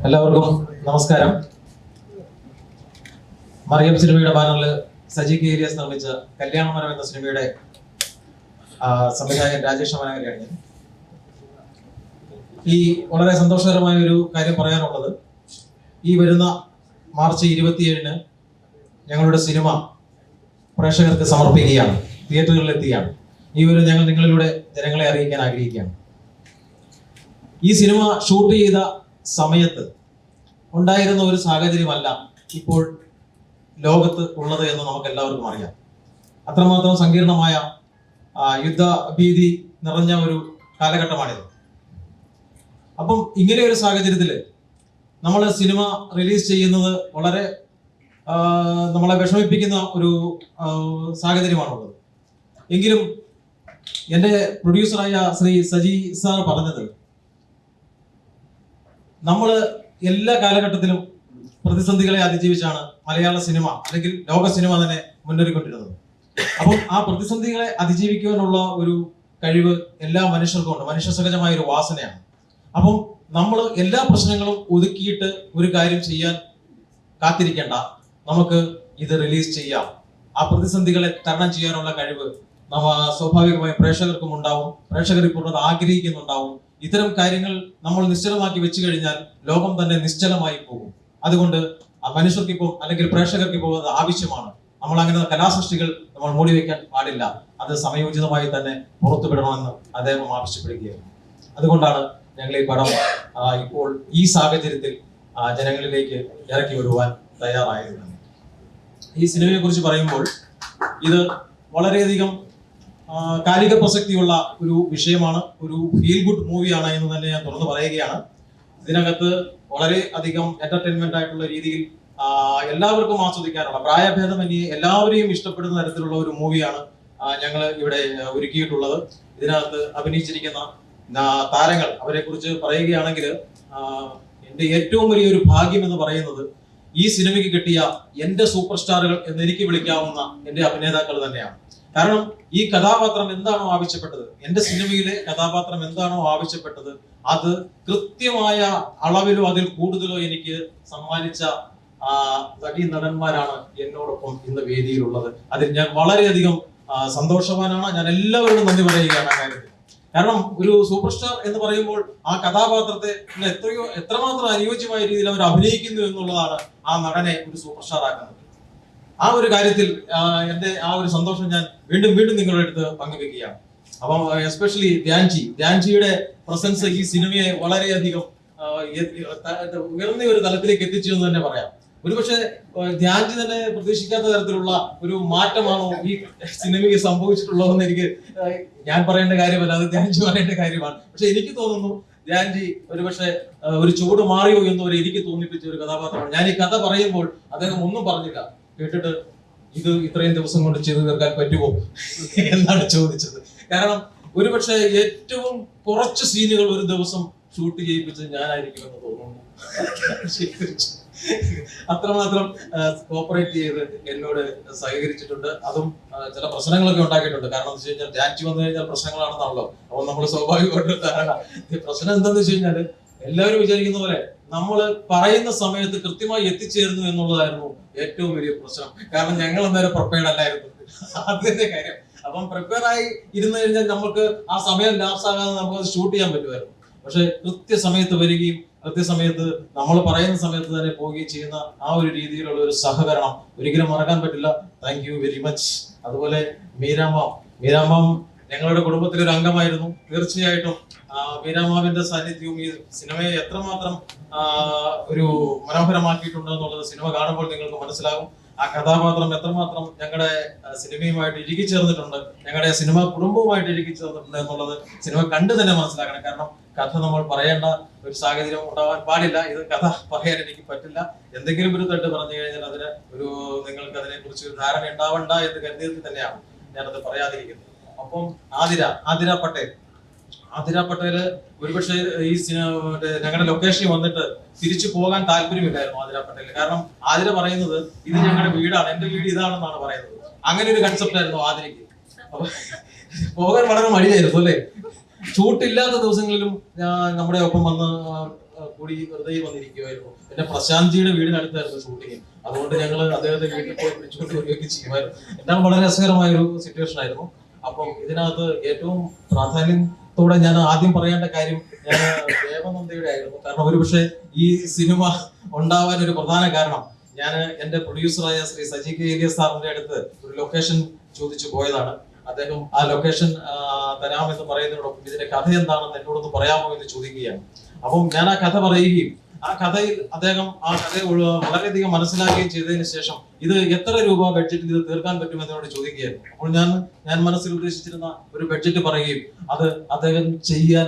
എല്ലാവർക്കും നമസ്കാരം. മറിയം സിനിമയുടെ ബാനറിൽ സജി കെ ഏലിയാസ് നിർമ്മിച്ച കല്യാണമരം എന്ന സിനിമയുടെ സംവിധായകൻ രാജേഷ് മനോഹരയാണ് ഞാൻ. ഈ വളരെ സന്തോഷകരമായ ഒരു കാര്യം പറയാനുള്ളത്, ഈ വരുന്ന മാർച്ച് 27-ന് ഞങ്ങളുടെ സിനിമ പ്രേക്ഷകർക്ക് സമർപ്പിക്കുകയാണ്, തിയേറ്ററുകളിൽ എത്തുകയാണ്. ഈ ഒരു ഞങ്ങൾ നിങ്ങളിലൂടെ ജനങ്ങളെ അറിയിക്കാൻ ആഗ്രഹിക്കുകയാണ്. ഈ സിനിമ ഷൂട്ട് ചെയ്ത സമയത്ത് ഉണ്ടായിരുന്ന ഒരു സാഹചര്യമല്ല ഇപ്പോൾ ലോകത്ത് ഉള്ളത് എന്ന് നമുക്ക് എല്ലാവർക്കും അറിയാം. അത്രമാത്രം സങ്കീർണമായ യുദ്ധഭീതി നിറഞ്ഞ ഒരു കാലഘട്ടമാണിത്. അപ്പം ഇങ്ങനെ ഒരു സാഹചര്യത്തിൽ നമ്മൾ സിനിമ റിലീസ് ചെയ്യുന്നത് വളരെ നമ്മളെ വിഷമിപ്പിക്കുന്ന ഒരു സാഹചര്യമാണുള്ളത്. എങ്കിലും എൻ്റെ പ്രൊഡ്യൂസറായ ശ്രീ സജി സാർ പറഞ്ഞത്, നമ്മൾ എല്ലാ കാലഘട്ടത്തിലും പ്രതിസന്ധികളെ അതിജീവിച്ചാണ് മലയാള സിനിമ അല്ലെങ്കിൽ ലോക സിനിമ തന്നെ മുന്നേറിക്കൊണ്ടിരുന്നത്. അപ്പം ആ പ്രതിസന്ധികളെ അതിജീവിക്കുവാനുള്ള ഒരു കഴിവ് എല്ലാ മനുഷ്യർക്കും ഉണ്ട്, മനുഷ്യ സഹജമായ ഒരു വാസനയാണ്. അപ്പം നമ്മൾ എല്ലാ പ്രശ്നങ്ങളും ഒതുക്കിയിട്ട് ഒരു കാര്യം ചെയ്യാൻ കാത്തിരിക്കേണ്ട, നമുക്ക് ഇത് റിലീസ് ചെയ്യാം. ആ പ്രതിസന്ധികളെ തരണം ചെയ്യാനുള്ള കഴിവ് സ്വാഭാവികമായി പ്രേക്ഷകർക്കും ഉണ്ടാവും, പ്രേക്ഷകർ ഇപ്പോൾ അത് ആഗ്രഹിക്കുന്നുണ്ടാവും. ഇത്തരം കാര്യങ്ങൾ നമ്മൾ നിശ്ചലമാക്കി വെച്ചു കഴിഞ്ഞാൽ ലോകം തന്നെ നിശ്ചലമായി പോകും. അതുകൊണ്ട് മനുഷ്യർക്ക് ഇപ്പോൾ അല്ലെങ്കിൽ പ്രേക്ഷകർക്ക് ഇപ്പോൾ അത് ആവശ്യമാണ്. നമ്മൾ അങ്ങനെ കലാസൃഷ്ടികൾ നമ്മൾ മൂടിവെക്കാൻ പാടില്ല, അത് സമയോചിതമായി തന്നെ പുറത്തുവിടണമെന്ന് അദ്ദേഹം ആവശ്യപ്പെടുകയാണ്. അതുകൊണ്ടാണ് ഞങ്ങൾ ഈ പടം ഇപ്പോൾ ഈ സാഹചര്യത്തിൽ ജനങ്ങളിലേക്ക് ഇറക്കി വിടുവാൻ തയ്യാറായത്. ഈ സിനിമയെ കുറിച്ച് പറയുമ്പോൾ ഇത് വളരെയധികം കാലിക പ്രസക്തിയുള്ള ഒരു വിഷയമാണ്, ഒരു ഫീൽ ഗുഡ് മൂവിയാണ് എന്ന് തന്നെ ഞാൻ തുറന്നു പറയുകയാണ്. ഇതിനകത്ത് വളരെ അധികം എന്റർടൈൻമെന്റ് ആയിട്ടുള്ള രീതിയിൽ എല്ലാവർക്കും ആസ്വദിക്കാനുള്ള, പ്രായഭേദമന്യേ എല്ലാവരെയും ഇഷ്ടപ്പെടുന്ന തരത്തിലുള്ള ഒരു മൂവിയാണ് ഞങ്ങൾ ഇവിടെ ഒരുക്കിയിട്ടുള്ളത്. ഇതിനകത്ത് അഭിനയിച്ചിരിക്കുന്ന താരങ്ങൾ, അവരെ കുറിച്ച് പറയുകയാണെങ്കിൽ എൻ്റെ ഏറ്റവും വലിയൊരു ഭാഗ്യം എന്ന് പറയുന്നത് ഈ സിനിമയ്ക്ക് കിട്ടിയ എൻ്റെ സൂപ്പർ സ്റ്റാറുകൾ എന്ന് എനിക്ക് വിളിക്കാവുന്ന എൻ്റെ അഭിനേതാക്കൾ തന്നെയാണ്. കാരണം ഈ കഥാപാത്രം എന്താണോ ആവശ്യപ്പെട്ടത്, എൻ്റെ സിനിമയിലെ കഥാപാത്രം എന്താണോ ആവശ്യപ്പെട്ടത്, അത് കൃത്യമായ അളവിലോ അതിൽ കൂടുതലോ എനിക്ക് സമ്മാനിച്ച നടി നടന്മാരാണ് എന്നോടൊപ്പം ഇന്ന് വേദിയിലുള്ളത്. അതിൽ ഞാൻ വളരെയധികം സന്തോഷവാനാണ്. ഞാൻ എല്ലാവരോടും നന്ദി പറയുകയാണ് ആ കാര്യത്തിൽ. കാരണം ഒരു സൂപ്പർ സ്റ്റാർ എന്ന് പറയുമ്പോൾ ആ കഥാപാത്രത്തെ എത്രമാത്രം അനുയോജ്യമായ രീതിയിൽ അവർ അഭിനയിക്കുന്നു എന്നുള്ളതാണ് ആ നടനെ ഒരു സൂപ്പർ സ്റ്റാർ ആക്കുന്നത്. ആ ഒരു കാര്യത്തിൽ എൻ്റെ ആ ഒരു സന്തോഷം ഞാൻ വീണ്ടും വീണ്ടും നിങ്ങളുടെ അടുത്ത് പങ്കുവെക്കുകയാണ്. അപ്പം എസ്പെഷ്യലി ധ്യാൻജിയുടെ പ്രസൻസ് ഈ സിനിമയെ വളരെയധികം ഉയർന്ന ഒരു തലത്തിലേക്ക് എത്തിച്ചു എന്ന് തന്നെ പറയാം. ഒരുപക്ഷെ ധ്യാൻജി തന്നെ പ്രതീക്ഷിക്കാത്ത തരത്തിലുള്ള ഒരു മാറ്റമാണോ ഈ സിനിമയ്ക്ക് സംഭവിച്ചിട്ടുള്ളതെന്ന് ഞാൻ പറയേണ്ട കാര്യമല്ല, അത് ധ്യാൻജി പറയേണ്ട കാര്യമാണ്. പക്ഷെ എനിക്ക് തോന്നുന്നു ധ്യാൻജി ഒരുപക്ഷെ ഒരു ചൂട് മാറിയോ എന്ന് എനിക്ക് തോന്നിപ്പിച്ച ഒരു കഥാപാത്രമാണ്. ഞാൻ ഈ കഥ പറയുമ്പോൾ അദ്ദേഹം ഒന്നും പറഞ്ഞില്ല, കേട്ടിട്ട് ഇത് ഇത്രയും ദിവസം കൊണ്ട് ചെയ്തു തീർക്കാൻ പറ്റുമോ എന്നാണ് ചോദിച്ചത്. കാരണം ഒരുപക്ഷെ ഏറ്റവും കുറച്ച് സീനുകൾ ഒരു ദിവസം ഷൂട്ട് ചെയ്യിപ്പിച്ചത് ഞാനായിരിക്കുമെന്ന് തോന്നുന്നു. അത്രമാത്രം കോപ്പറേറ്റ് ചെയ്ത് എന്നോട് സഹകരിച്ചിട്ടുണ്ട്. അതും ചില പ്രശ്നങ്ങളൊക്കെ ഉണ്ടാക്കിയിട്ടുണ്ട്. കാരണം എന്ന് വെച്ച് കഴിഞ്ഞാൽ ധ്യാൻജി വന്നു കഴിഞ്ഞാൽ പ്രശ്നങ്ങളാണെന്നാണല്ലോ. അപ്പോൾ നമ്മൾ സ്വാഭാവികമായിട്ട് പ്രശ്നം എന്താണെന്ന് വെച്ച് കഴിഞ്ഞാൽ എല്ലാവരും വിചാരിക്കുന്ന പോലെ നമ്മൾ പറയുന്ന സമയത്ത് കൃത്യമായി എത്തിച്ചേരുന്നു എന്നുള്ളതായിരുന്നു ഏറ്റവും വലിയ പ്രശ്നം. കാരണം ഞങ്ങൾ അന്നേരം പ്രിപ്പയർഡ് അല്ലായിരുന്നു, അതിന്റെ കാര്യം. അപ്പം പ്രിപ്പയർ ആയി ഇരുന്നു കഴിഞ്ഞാൽ നമുക്ക് ആ സമയം ലാപ്സ് ആകാതെ നമുക്ക് അത് ഷൂട്ട് ചെയ്യാൻ പറ്റുമായിരുന്നു. പക്ഷെ കൃത്യസമയത്ത് വരികയും കൃത്യസമയത്ത് നമ്മൾ പറയുന്ന സമയത്ത് തന്നെ പോവുകയും ചെയ്യുന്ന ആ ഒരു രീതിയിലുള്ള ഒരു സഹകരണം ഒരിക്കലും മറക്കാൻ പറ്റില്ല. Thank you very much. അതുപോലെ മീരാമാം ഞങ്ങളുടെ കുടുംബത്തിലെ ഒരു അംഗമായിരുന്നു. തീർച്ചയായിട്ടും മീരാമാവിന്റെ സാന്നിധ്യവും ഈ സിനിമയെ എത്രമാത്രം ഒരു മനോഹരമാക്കിയിട്ടുണ്ട് എന്നുള്ളത് സിനിമ കാണുമ്പോൾ നിങ്ങൾക്ക് മനസ്സിലാകും. ആ കഥാപാത്രം എത്രമാത്രം ഞങ്ങളുടെ സിനിമയുമായിട്ട് ഇഴുകിച്ചേർന്നിട്ടുണ്ട്, ഞങ്ങളുടെ സിനിമ കുടുംബവുമായിട്ട് ഇഴുകിച്ചേർന്നിട്ടുണ്ട് എന്നുള്ളത് സിനിമ കണ്ടു തന്നെ മനസ്സിലാക്കണം. കാരണം കഥ നമ്മൾ പറയേണ്ട ഒരു സാഹചര്യം ഉണ്ടാവാൻ പാടില്ല. ഇത് കഥ പറയാൻ എനിക്ക് പറ്റില്ല. എന്തെങ്കിലും ഒരു തട്ട് പറഞ്ഞു കഴിഞ്ഞാൽ അതിന് നിങ്ങൾക്ക് അതിനെ കുറിച്ച് ഒരു ധാരണ ഉണ്ടാവണ്ട എന്ന് കരുതിയിട്ട് തന്നെയാണ് ഞാനത് പറയാതിരിക്കുന്നത്. അപ്പം ആതിര പട്ടേല് ഒരുപക്ഷെ ഈ ഞങ്ങളുടെ ലൊക്കേഷനിൽ വന്നിട്ട് തിരിച്ചു പോകാൻ താല്പര്യമില്ലായിരുന്നു ആതിര പട്ടേല്. കാരണം ആതിര പറയുന്നത് ഇത് ഞങ്ങളുടെ വീടാണ്, എന്റെ വീട് ഇതാണെന്നാണ് പറയുന്നത്. അങ്ങനെ ഒരു കൺസെപ്റ്റ് ആയിരുന്നു ആതിരയ്ക്ക്. അപ്പൊ പോകാൻ വളരെ മടിയായിരുന്നു അല്ലേ. ഷൂട്ടില്ലാത്ത ദിവസങ്ങളിലും നമ്മുടെ ഒപ്പം വന്ന് കൂടി വെറുതെ വന്നിരിക്കുമായിരുന്നു. പിന്നെ പ്രശാന്തിയുടെ വീടിനടുത്തായിരുന്നു ഷൂട്ടിങ്, അതുകൊണ്ട് ഞങ്ങൾ അദ്ദേഹത്തെ വീട്ടിൽ പോയി പിടിച്ചുകൊണ്ട് വരികയൊക്കെ ചെയ്യുമായിരുന്നു. എല്ലാം വളരെ രസകരമായ ഒരു സിറ്റുവേഷൻ ആയിരുന്നു. അപ്പം ഇതിനകത്ത് ഏറ്റവും പ്രാധാന്യത്തോടെ ഞാൻ ആദ്യം പറയേണ്ട കാര്യം ഞാൻ ദേവനന്ദയുടെ ആയിരുന്നു. കാരണം ഒരുപക്ഷെ ഈ സിനിമ ഉണ്ടാവാൻ ഒരു പ്രധാന കാരണം ഞാൻ എന്റെ പ്രൊഡ്യൂസറായ ശ്രീ സജി കെ ഏലിയസ് സാറിന്റെ അടുത്ത് ഒരു ലൊക്കേഷൻ ചോദിച്ചു പോയതാണ്. അദ്ദേഹം ആ ലൊക്കേഷൻ തരാമെന്ന് പറയുന്നതിനോടൊപ്പം ഇതിന്റെ കഥ എന്താണെന്ന് എന്നോടൊന്ന് പറയാമോ എന്ന് ചോദിക്കുകയാണ്. അപ്പം ഞാൻ ആ കഥ പറയുകയും ആ കഥയിൽ അദ്ദേഹം ആ കഥ വളരെയധികം മനസ്സിലാക്കുകയും ചെയ്തതിന് ശേഷം ഇത് എത്ര രൂപ ബഡ്ജറ്റിൽ ഇത് തീർക്കാൻ പറ്റുമെന്നോട് ചോദിക്കുകയായിരുന്നു. അപ്പോൾ ഞാൻ മനസ്സിൽ ഉദ്ദേശിച്ചിരുന്ന ഒരു ബഡ്ജറ്റ് പറയുകയും അത് അദ്ദേഹം ചെയ്യാൻ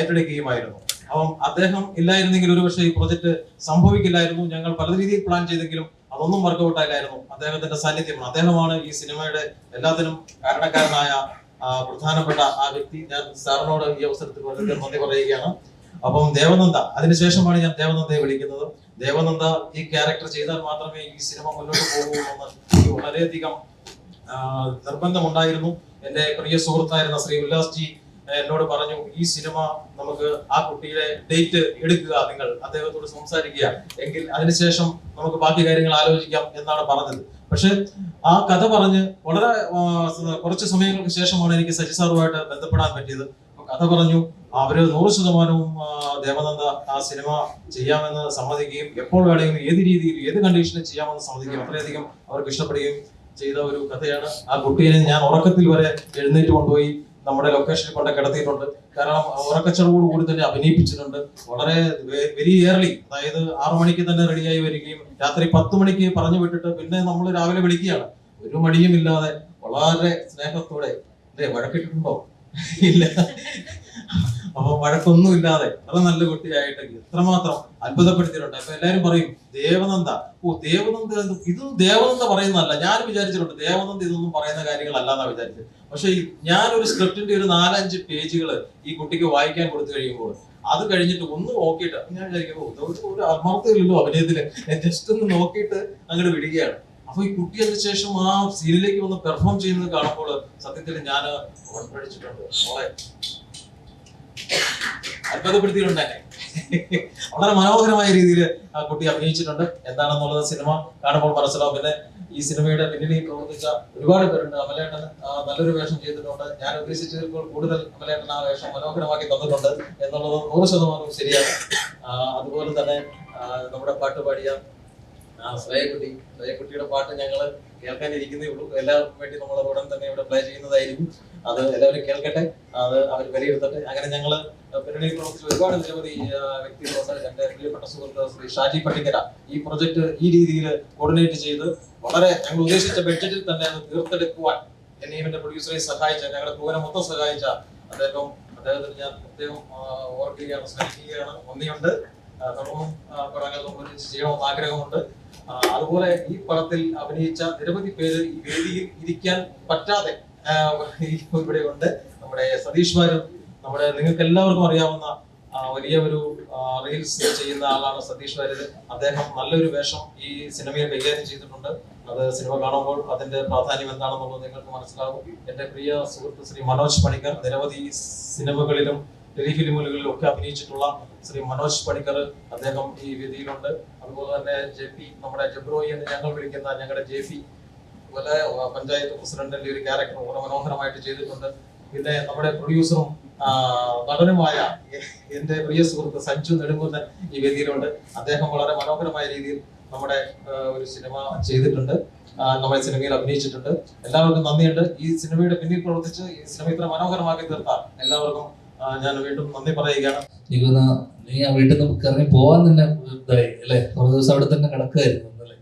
ഏറ്റെടുക്കുകയുമായിരുന്നു. അപ്പം അദ്ദേഹം ഇല്ലായിരുന്നെങ്കിൽ ഒരുപക്ഷെ ഈ പ്രൊജക്ട് സംഭവിക്കില്ലായിരുന്നു. ഞങ്ങൾ പല രീതിയിൽ പ്ലാൻ ചെയ്തെങ്കിലും അതൊന്നും വർക്കൗട്ട് ആയില്ലായിരുന്നു. അദ്ദേഹത്തിന്റെ സാന്നിധ്യമാണ്, അദ്ദേഹമാണ് ഈ സിനിമയുടെ എല്ലാത്തിനും കാരണക്കാരനായ പ്രധാനപ്പെട്ട ആ വ്യക്തി. ഞാൻ സാറിനോട് ഈ അവസരത്തിൽ വളരെ നന്ദി പറയുകയാണ്. അപ്പം ദേവനന്ദ, അതിനുശേഷമാണ് ഞാൻ ദേവനന്ദയെ വിളിക്കുന്നത്. ദേവനന്ദ ഈ ക്യാരക്ടർ ചെയ്താൽ മാത്രമേ ഈ സിനിമ മുന്നോട്ട് പോകൂ എന്ന് എനിക്ക് വളരെയധികം നിർബന്ധമുണ്ടായിരുന്നു. എന്റെ പ്രിയ സുഹൃത്തായിരുന്ന ശ്രീ ഉല്ലാസ് ജി എന്നോട് പറഞ്ഞു, ഈ സിനിമ നമുക്ക് ആ കുട്ടിയുടെ ഡേറ്റ് എടുക്കുക, നിങ്ങൾ അദ്ദേഹത്തോട് സംസാരിക്കുക, എങ്കിൽ അതിനുശേഷം നമുക്ക് ബാക്കി കാര്യങ്ങൾ ആലോചിക്കാം എന്നാണ് പറഞ്ഞത്. പക്ഷെ ആ കഥ പറഞ്ഞ് വളരെ കുറച്ച് സമയങ്ങൾക്ക് ശേഷമാണ് എനിക്ക് സജി സാറുമായിട്ട് ബന്ധപ്പെടാൻ പറ്റിയത്. കഥ പറഞ്ഞു, അവര് 100% ദേവനന്ദ ആ സിനിമ ചെയ്യാമെന്ന് സമ്മതിക്കുകയും എപ്പോൾ വേണമെങ്കിലും ഏത് രീതിയിൽ ഏത് കണ്ടീഷനിൽ ചെയ്യാമെന്ന് സമ്മതിക്കുകയും അത്രയധികം അവർക്ക് ഇഷ്ടപ്പെടുകയും ചെയ്ത ഒരു കഥയാണ്. ആ കുട്ടിയെ ഞാൻ ഉറക്കത്തിൽ വരെ എഴുന്നേറ്റ് കൊണ്ടുപോയി നമ്മുടെ ലൊക്കേഷനിൽ കൊണ്ട് കിടത്തിയിട്ടുണ്ട്. കാരണം ഉറക്കച്ചടവോട് കൂടി തന്നെ അഭിനയിപ്പിച്ചിട്ടുണ്ട്. വളരെ വെരി ഏർലി, അതായത് 6 മണിക്ക് തന്നെ റെഡിയായി വരികയും രാത്രി 10 മണിക്ക് പറഞ്ഞു വിട്ടിട്ട് പിന്നെ നമ്മൾ രാവിലെ വിളിക്കുകയാണ്. ഒരു മടിയും ഇല്ലാതെ വളരെ സ്നേഹത്തോടെ. അല്ലേ, വഴക്കിട്ടുണ്ടോ? ഇല്ല. അപ്പൊ വഴക്കൊന്നും ഇല്ലാതെ വളരെ നല്ല കുട്ടിയായിട്ട് എത്രമാത്രം അത്ഭുതപ്പെടുത്തിയിട്ടുണ്ട്. അപ്പൊ എല്ലാരും പറയും ദേവനന്ദ, ദേവനന്ദ ഇത് ദേവനന്ദ പറയുന്നതല്ല. ഞാൻ വിചാരിച്ചിട്ടുണ്ട് ദേവനന്ദ ഇതൊന്നും പറയുന്ന കാര്യങ്ങളല്ല എന്നാ വിചാരിച്ചത്. പക്ഷെ ഞാനൊരു സ്ക്രിപ്റ്റിന്റെ ഒരു 4-5 പേജുകൾ ഈ കുട്ടിക്ക് വായിക്കാൻ കൊടുത്തു കഴിയുമ്പോൾ അത് കഴിഞ്ഞിട്ട് ഒന്ന് നോക്കിയിട്ട് ഞാൻ വിചാരിക്കുമ്പോൾ ഒരു ആത്മാർത്ഥയില്ലല്ലോ അഭിനയത്തില്, ജസ്റ്റ് ഒന്ന് നോക്കിയിട്ട് അങ്ങോട്ട് വിടുകയാണ്. അപ്പൊ ഈ കുട്ടി അതിന് ശേഷം ആ സീനിലേക്ക് വന്ന് പെർഫോം ചെയ്യുന്നത് കാണുമ്പോൾ സത്യത്തിൽ ഞാൻ പഠിച്ചിട്ടുണ്ട്. മോളെ അത്ഭുതപ്പെടുത്തിയിട്ടുണ്ട് എന്നെ. വളരെ മനോഹരമായ രീതിയിൽ ആ കുട്ടി അഭിനയിച്ചിട്ടുണ്ട്. എന്താണെന്നുള്ളത് സിനിമ കാണുമ്പോൾ മനസ്സിലാവും. പിന്നെ ഈ സിനിമയുടെ പിന്നിൽ പ്രവർത്തിച്ച ഒരുപാട് പേരുണ്ട്. അമലേട്ടൻ നല്ലൊരു വേഷം ചെയ്തിട്ടുണ്ട്. ഞാൻ ഉദ്ദേശിച്ചതിൽ കൂടുതൽ അമലേട്ടൻ ആ വേഷം മനോഹരമാക്കി തന്നിട്ടുണ്ട് എന്നുള്ളത് 100% ശരിയാണ്. അതുപോലെ തന്നെ നമ്മുടെ പാട്ട് പാടിയ ശ്രേയക്കുട്ടിയുടെ പാട്ട് ഞങ്ങള് കേൾക്കാനിരിക്കുന്നേ ഉള്ളൂ. എല്ലാവർക്കും വേണ്ടി നമ്മൾ ഉടൻ തന്നെ ഇവിടെ പ്ലേ ചെയ്യുന്നതായിരിക്കും. അത് എല്ലാവരും കേൾക്കട്ടെ, അത് അവർ വിലയിരുത്തട്ടെ. അങ്ങനെ ഞങ്ങള് പിന്നണിയിൽ പ്രവർത്തിച്ച ഒരുപാട് നിരവധി വ്യക്തികളുണ്ട്. എന്റെ പ്രിയപ്പെട്ട സുഹൃത്ത് ശ്രീ ഷാജി പട്ടിക്കര ഈ പ്രൊജക്ട് ഈ രീതിയിൽ കോർഡിനേറ്റ് ചെയ്ത് വളരെ ഞങ്ങൾ ഉദ്ദേശിച്ച ബഡ്ജറ്റിൽ തന്നെ അത് തീർത്തെടുക്കുവാൻ എന്നെയും എന്റെ പ്രൊഡ്യൂസറെ സഹായിച്ച, ഞങ്ങളുടെ പൂരം മൊത്തം സഹായിച്ച അദ്ദേഹത്തിന് ഞാൻ പ്രത്യേകം ഓർക്കുകയാണ്, സ്നേഹിക്കുകയാണ്. നന്ദിയുണ്ട്. തുടർന്നും പടങ്ങൾ ചെയ്യണമെന്ന് ആഗ്രഹമുണ്ട്. അതുപോലെ ഈ പടത്തിൽ അഭിനയിച്ച നിരവധി പേര് ഈ വേദിയിൽ ഇരിക്കാൻ പറ്റാതെ ഇവിടെ ഉണ്ട്. നമ്മുടെ സതീഷ് വാര്യർ, നമ്മുടെ നിങ്ങൾക്ക് എല്ലാവർക്കും അറിയാവുന്ന വലിയ ഒരു റീൽസ് ചെയ്യുന്ന ആളാണ് സതീഷ് വാര്യർ. അദ്ദേഹം നല്ലൊരു വേഷം ഈ സിനിമയിൽ കൈകാര്യം ചെയ്തിട്ടുണ്ട്. അത് സിനിമ കാണുമ്പോൾ അതിന്റെ പ്രാധാന്യം എന്താണെന്നുള്ളത് നിങ്ങൾക്ക് മനസ്സിലാകും. എന്റെ പ്രിയ സുഹൃത്ത് ശ്രീ മനോജ് പണിക്കർ, നിരവധി സിനിമകളിലും ടെലിഫിലിമുകളിലും ഒക്കെ അഭിനയിച്ചിട്ടുള്ള ശ്രീ മനോജ് പണിക്കർ, അദ്ദേഹം ഈ വേദിയിലുണ്ട്. അതുപോലെ തന്നെ JP, നമ്മുടെ ജബ്രോയി എന്ന് ഞങ്ങൾ വിളിക്കുന്ന ഞങ്ങളുടെ JP, അതുപോലെ പഞ്ചായത്ത് പ്രസിഡന്റിന്റെ ഒരു ക്യാരക്ടർ വളരെ മനോഹരമായിട്ട് ചെയ്തിട്ടുണ്ട്. പിന്നെ നമ്മുടെ പ്രൊഡ്യൂസറും നടനുമായ എന്റെ പ്രിയ സുഹൃത്ത് സഞ്ജു നെടുങ്കുന്നൻ ഈ വേദിയിലുണ്ട്. അദ്ദേഹം വളരെ മനോഹരമായ രീതിയിൽ നമ്മുടെ ഒരു സിനിമ ചെയ്തിട്ടുണ്ട്, നമ്മുടെ സിനിമയിൽ അഭിനയിച്ചിട്ടുണ്ട്. എല്ലാവർക്കും നന്ദിയുണ്ട്. ഈ സിനിമയുടെ പിന്നിൽ പ്രവർത്തിച്ച് ഈ സിനിമ ഇത്ര മനോഹരമാക്കി തീർത്ത എല്ലാവർക്കും ഞാൻ വീണ്ടും നന്ദി പറയുകയാണ്. നീ ആ വീട്ടിൽ നിന്ന് ഇറങ്ങി പോവാൻ തന്നെ ഇതായി അല്ലെ, കുറേ ദിവസം അവിടെ തന്നെ കിടക്കുകയായിരുന്നു അല്ലേ?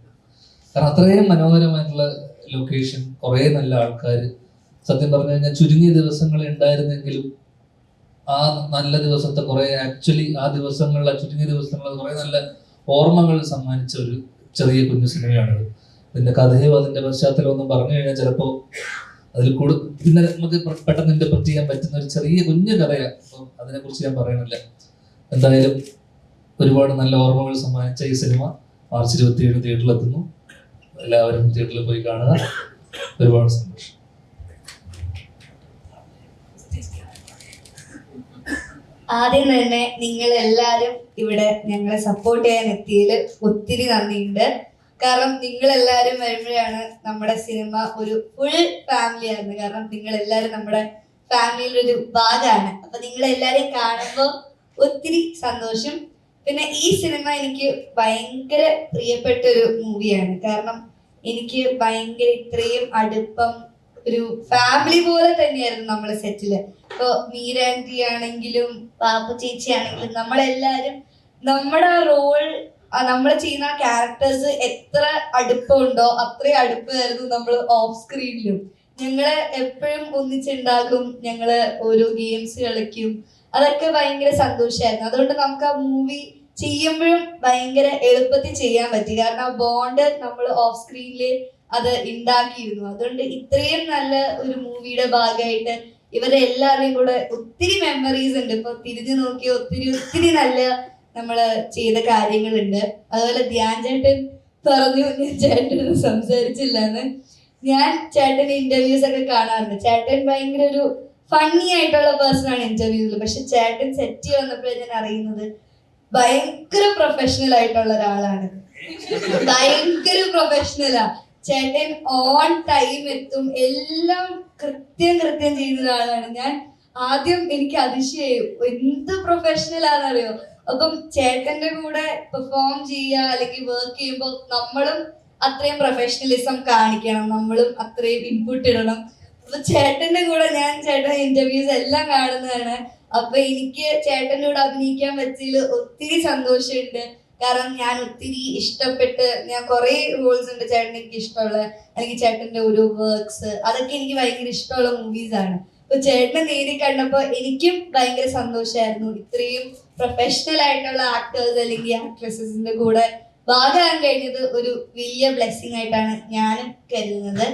കാരണം അത്രയും മനോഹരമായിട്ടുള്ള ലൊക്കേഷൻ, കുറെ നല്ല ആൾക്കാർ. സത്യം പറഞ്ഞു കഴിഞ്ഞാൽ ചുരുങ്ങിയ ദിവസങ്ങളെ ഉണ്ടായിരുന്നെങ്കിലും ആ നല്ല ദിവസത്തെ കുറെ ആക്ച്വലി ആ ദിവസങ്ങളിലെ ചുരുങ്ങിയ ദിവസങ്ങളിൽ കുറെ നല്ല ഓർമ്മകൾ സമ്മാനിച്ച ഒരു ചെറിയ കുഞ്ഞു സിനിമയാണിത്. ഇതിന്റെ കഥയോ അതിന്റെ പശ്ചാത്തലമോ ഒന്നും പറഞ്ഞു കഴിഞ്ഞാൽ ചിലപ്പോൾ അതിൽ പിന്നെ നമുക്ക് പെട്ടെന്ന് ഇന്റർപ്രറ്റ് ചെയ്യാൻ പറ്റുന്ന ഒരു ചെറിയ കുഞ്ഞു കഥയാണ്. അപ്പം അതിനെക്കുറിച്ച് ഞാൻ പറയണില്ല. എന്തായാലും ഒരുപാട് നല്ല ഓർമ്മകൾ സമ്മാനിച്ച ഈ സിനിമ മാർച്ച് 27 തിയേറ്ററിലെത്തുന്നു. എല്ലാവരും തിയേറ്ററിൽ പോയി കാണുക. ഒരുപാട് സന്തോഷം. ആദ്യം തന്നെ നിങ്ങൾ എല്ലാവരും ഇവിടെ ഞങ്ങളെ സപ്പോർട്ട് ചെയ്യാൻ എത്തിയതിൽ ഒത്തിരി നന്ദിയുണ്ട്. കാരണം നിങ്ങൾ എല്ലാവരും വരുമ്പോഴാണ് നമ്മുടെ സിനിമ ഒരു ഫുൾ ഫാമിലി ആയിരുന്നു. കാരണം നിങ്ങൾ എല്ലാവരും നമ്മുടെ ഫാമിലിയിൽ ഒരു ഭാഗമാണ്. അപ്പൊ നിങ്ങൾ എല്ലാവരെയും കാണുമ്പോൾ ഒത്തിരി സന്തോഷം. പിന്നെ ഈ സിനിമ എനിക്ക് ഭയങ്കര പ്രിയപ്പെട്ട ഒരു മൂവിയാണ്. കാരണം എനിക്ക് ഭയങ്കര ഇത്രയും അടുപ്പം ഒരു ഫാമിലി പോലെ തന്നെയായിരുന്നു നമ്മളെ സെറ്റില്. ഇപ്പൊ മീര ആന്റി ആണെങ്കിലും പാപ്പു ചേച്ചി ആണെങ്കിലും നമ്മളെല്ലാരും നമ്മുടെ റോൾ നമ്മൾ ചെയ്യുന്ന ക്യാരക്ടേഴ്സ് എത്ര അടുപ്പമുണ്ടോ അത്രയും അടുപ്പമായിരുന്നു നമ്മൾ ഓഫ് സ്ക്രീനിലും. ഞങ്ങള് എപ്പോഴും ഒന്നിച്ചുണ്ടാകും, ഞങ്ങള് ഓരോ ഗെയിംസ് കളിക്കും. അതൊക്കെ ഭയങ്കര സന്തോഷമായിരുന്നു. അതുകൊണ്ട് നമുക്ക് ആ മൂവി ചെയ്യുമ്പോഴും ഭയങ്കര എളുപ്പത്തിൽ ചെയ്യാൻ പറ്റി. കാരണം ആ ബോണ്ട് നമ്മൾ ഓഫ് സ്ക്രീനിൽ അത് ഉണ്ടാക്കിയിരുന്നു. അതുകൊണ്ട് ഇത്രയും നല്ല ഒരു മൂവിയുടെ ഭാഗമായിട്ട് ഇവരെ എല്ലാവരെയും കൂടെ ഒത്തിരി മെമ്മറീസ് ഉണ്ട്. ഇപ്പൊ തിരിഞ്ഞു നോക്കിയ ഒത്തിരി ഒത്തിരി നല്ല നമ്മള് ചെയ്ത കാര്യങ്ങളുണ്ട്. അതുപോലെ ധ്യാൻ ചേട്ടൻ പറഞ്ഞു ഞാൻ ചേട്ടനൊന്നും സംസാരിച്ചില്ല എന്ന്. ഞാൻ ചേട്ടന്റെ ഇന്റർവ്യൂസ് ഒക്കെ കാണാറുണ്ട്. ചേട്ടൻ ഭയങ്കര ഒരു ഫണ്ണി ആയിട്ടുള്ള പേഴ്സൺ ആണ് ഇന്റർവ്യൂസിൽ. പക്ഷെ ചേട്ടൻ സെറ്റ് വന്നപ്പോഴേ ഞാൻ അറിയുന്നത് ഭയങ്കര പ്രൊഫഷണൽ ആയിട്ടുള്ള ഒരാളാണ്. ഭയങ്കര പ്രൊഫഷണലാ ചേട്ടൻ. ഓൺ ടൈം എത്തും, എല്ലാം കൃത്യം ചെയ്യുന്ന ഒരാളാണ്. ഞാൻ ആദ്യം എനിക്ക് അതിശയം എന്ത് പ്രൊഫഷണൽ ആണെന്നറിയോ. അപ്പം ചേട്ടന്റെ കൂടെ പെർഫോം ചെയ്യുക അല്ലെങ്കിൽ വർക്ക് ചെയ്യുമ്പോൾ നമ്മളും അത്രയും പ്രൊഫഷണലിസം കാണിക്കണം, നമ്മളും അത്രയും ഇൻപുട്ട് ഇടണം. അപ്പൊ ചേട്ടന്റെ കൂടെ ഞാൻ ചേട്ടൻ ഇന്റർവ്യൂസ് എല്ലാം കാണുന്നതാണ്. അപ്പൊ എനിക്ക് ചേട്ടന്റെ കൂടെ അഭിനയിക്കാൻ പറ്റിയതിൽ ഒത്തിരി സന്തോഷമുണ്ട്. കാരണം ഞാൻ ഒത്തിരി ഇഷ്ടപ്പെട്ട് ഞാൻ കുറെ റോൾസ് ഉണ്ട് ചേട്ടൻ എനിക്ക് ഇഷ്ടമുള്ള, അല്ലെങ്കിൽ ചേട്ടന്റെ ഓരോ വർക്ക്സ് അതൊക്കെ എനിക്ക് ഭയങ്കര ഇഷ്ടമുള്ള മൂവീസ് ആണ്. അപ്പൊ ചേട്ടനെ നേരി കണ്ടപ്പോ എനിക്കും ഭയങ്കര സന്തോഷമായിരുന്നു. ഇത്രയും പ്രൊഫഷണൽ ആയിട്ടുള്ള ആക്ടേഴ്സ് അല്ലെങ്കിൽ ആക്ട്രസസിന്റെ കൂടെ ഭാഗമാകാൻ കഴിഞ്ഞത് ഒരു വലിയ ബ്ലെസ്സിങ് ആയിട്ടാണ് ഞാനും കരുതുന്നത്.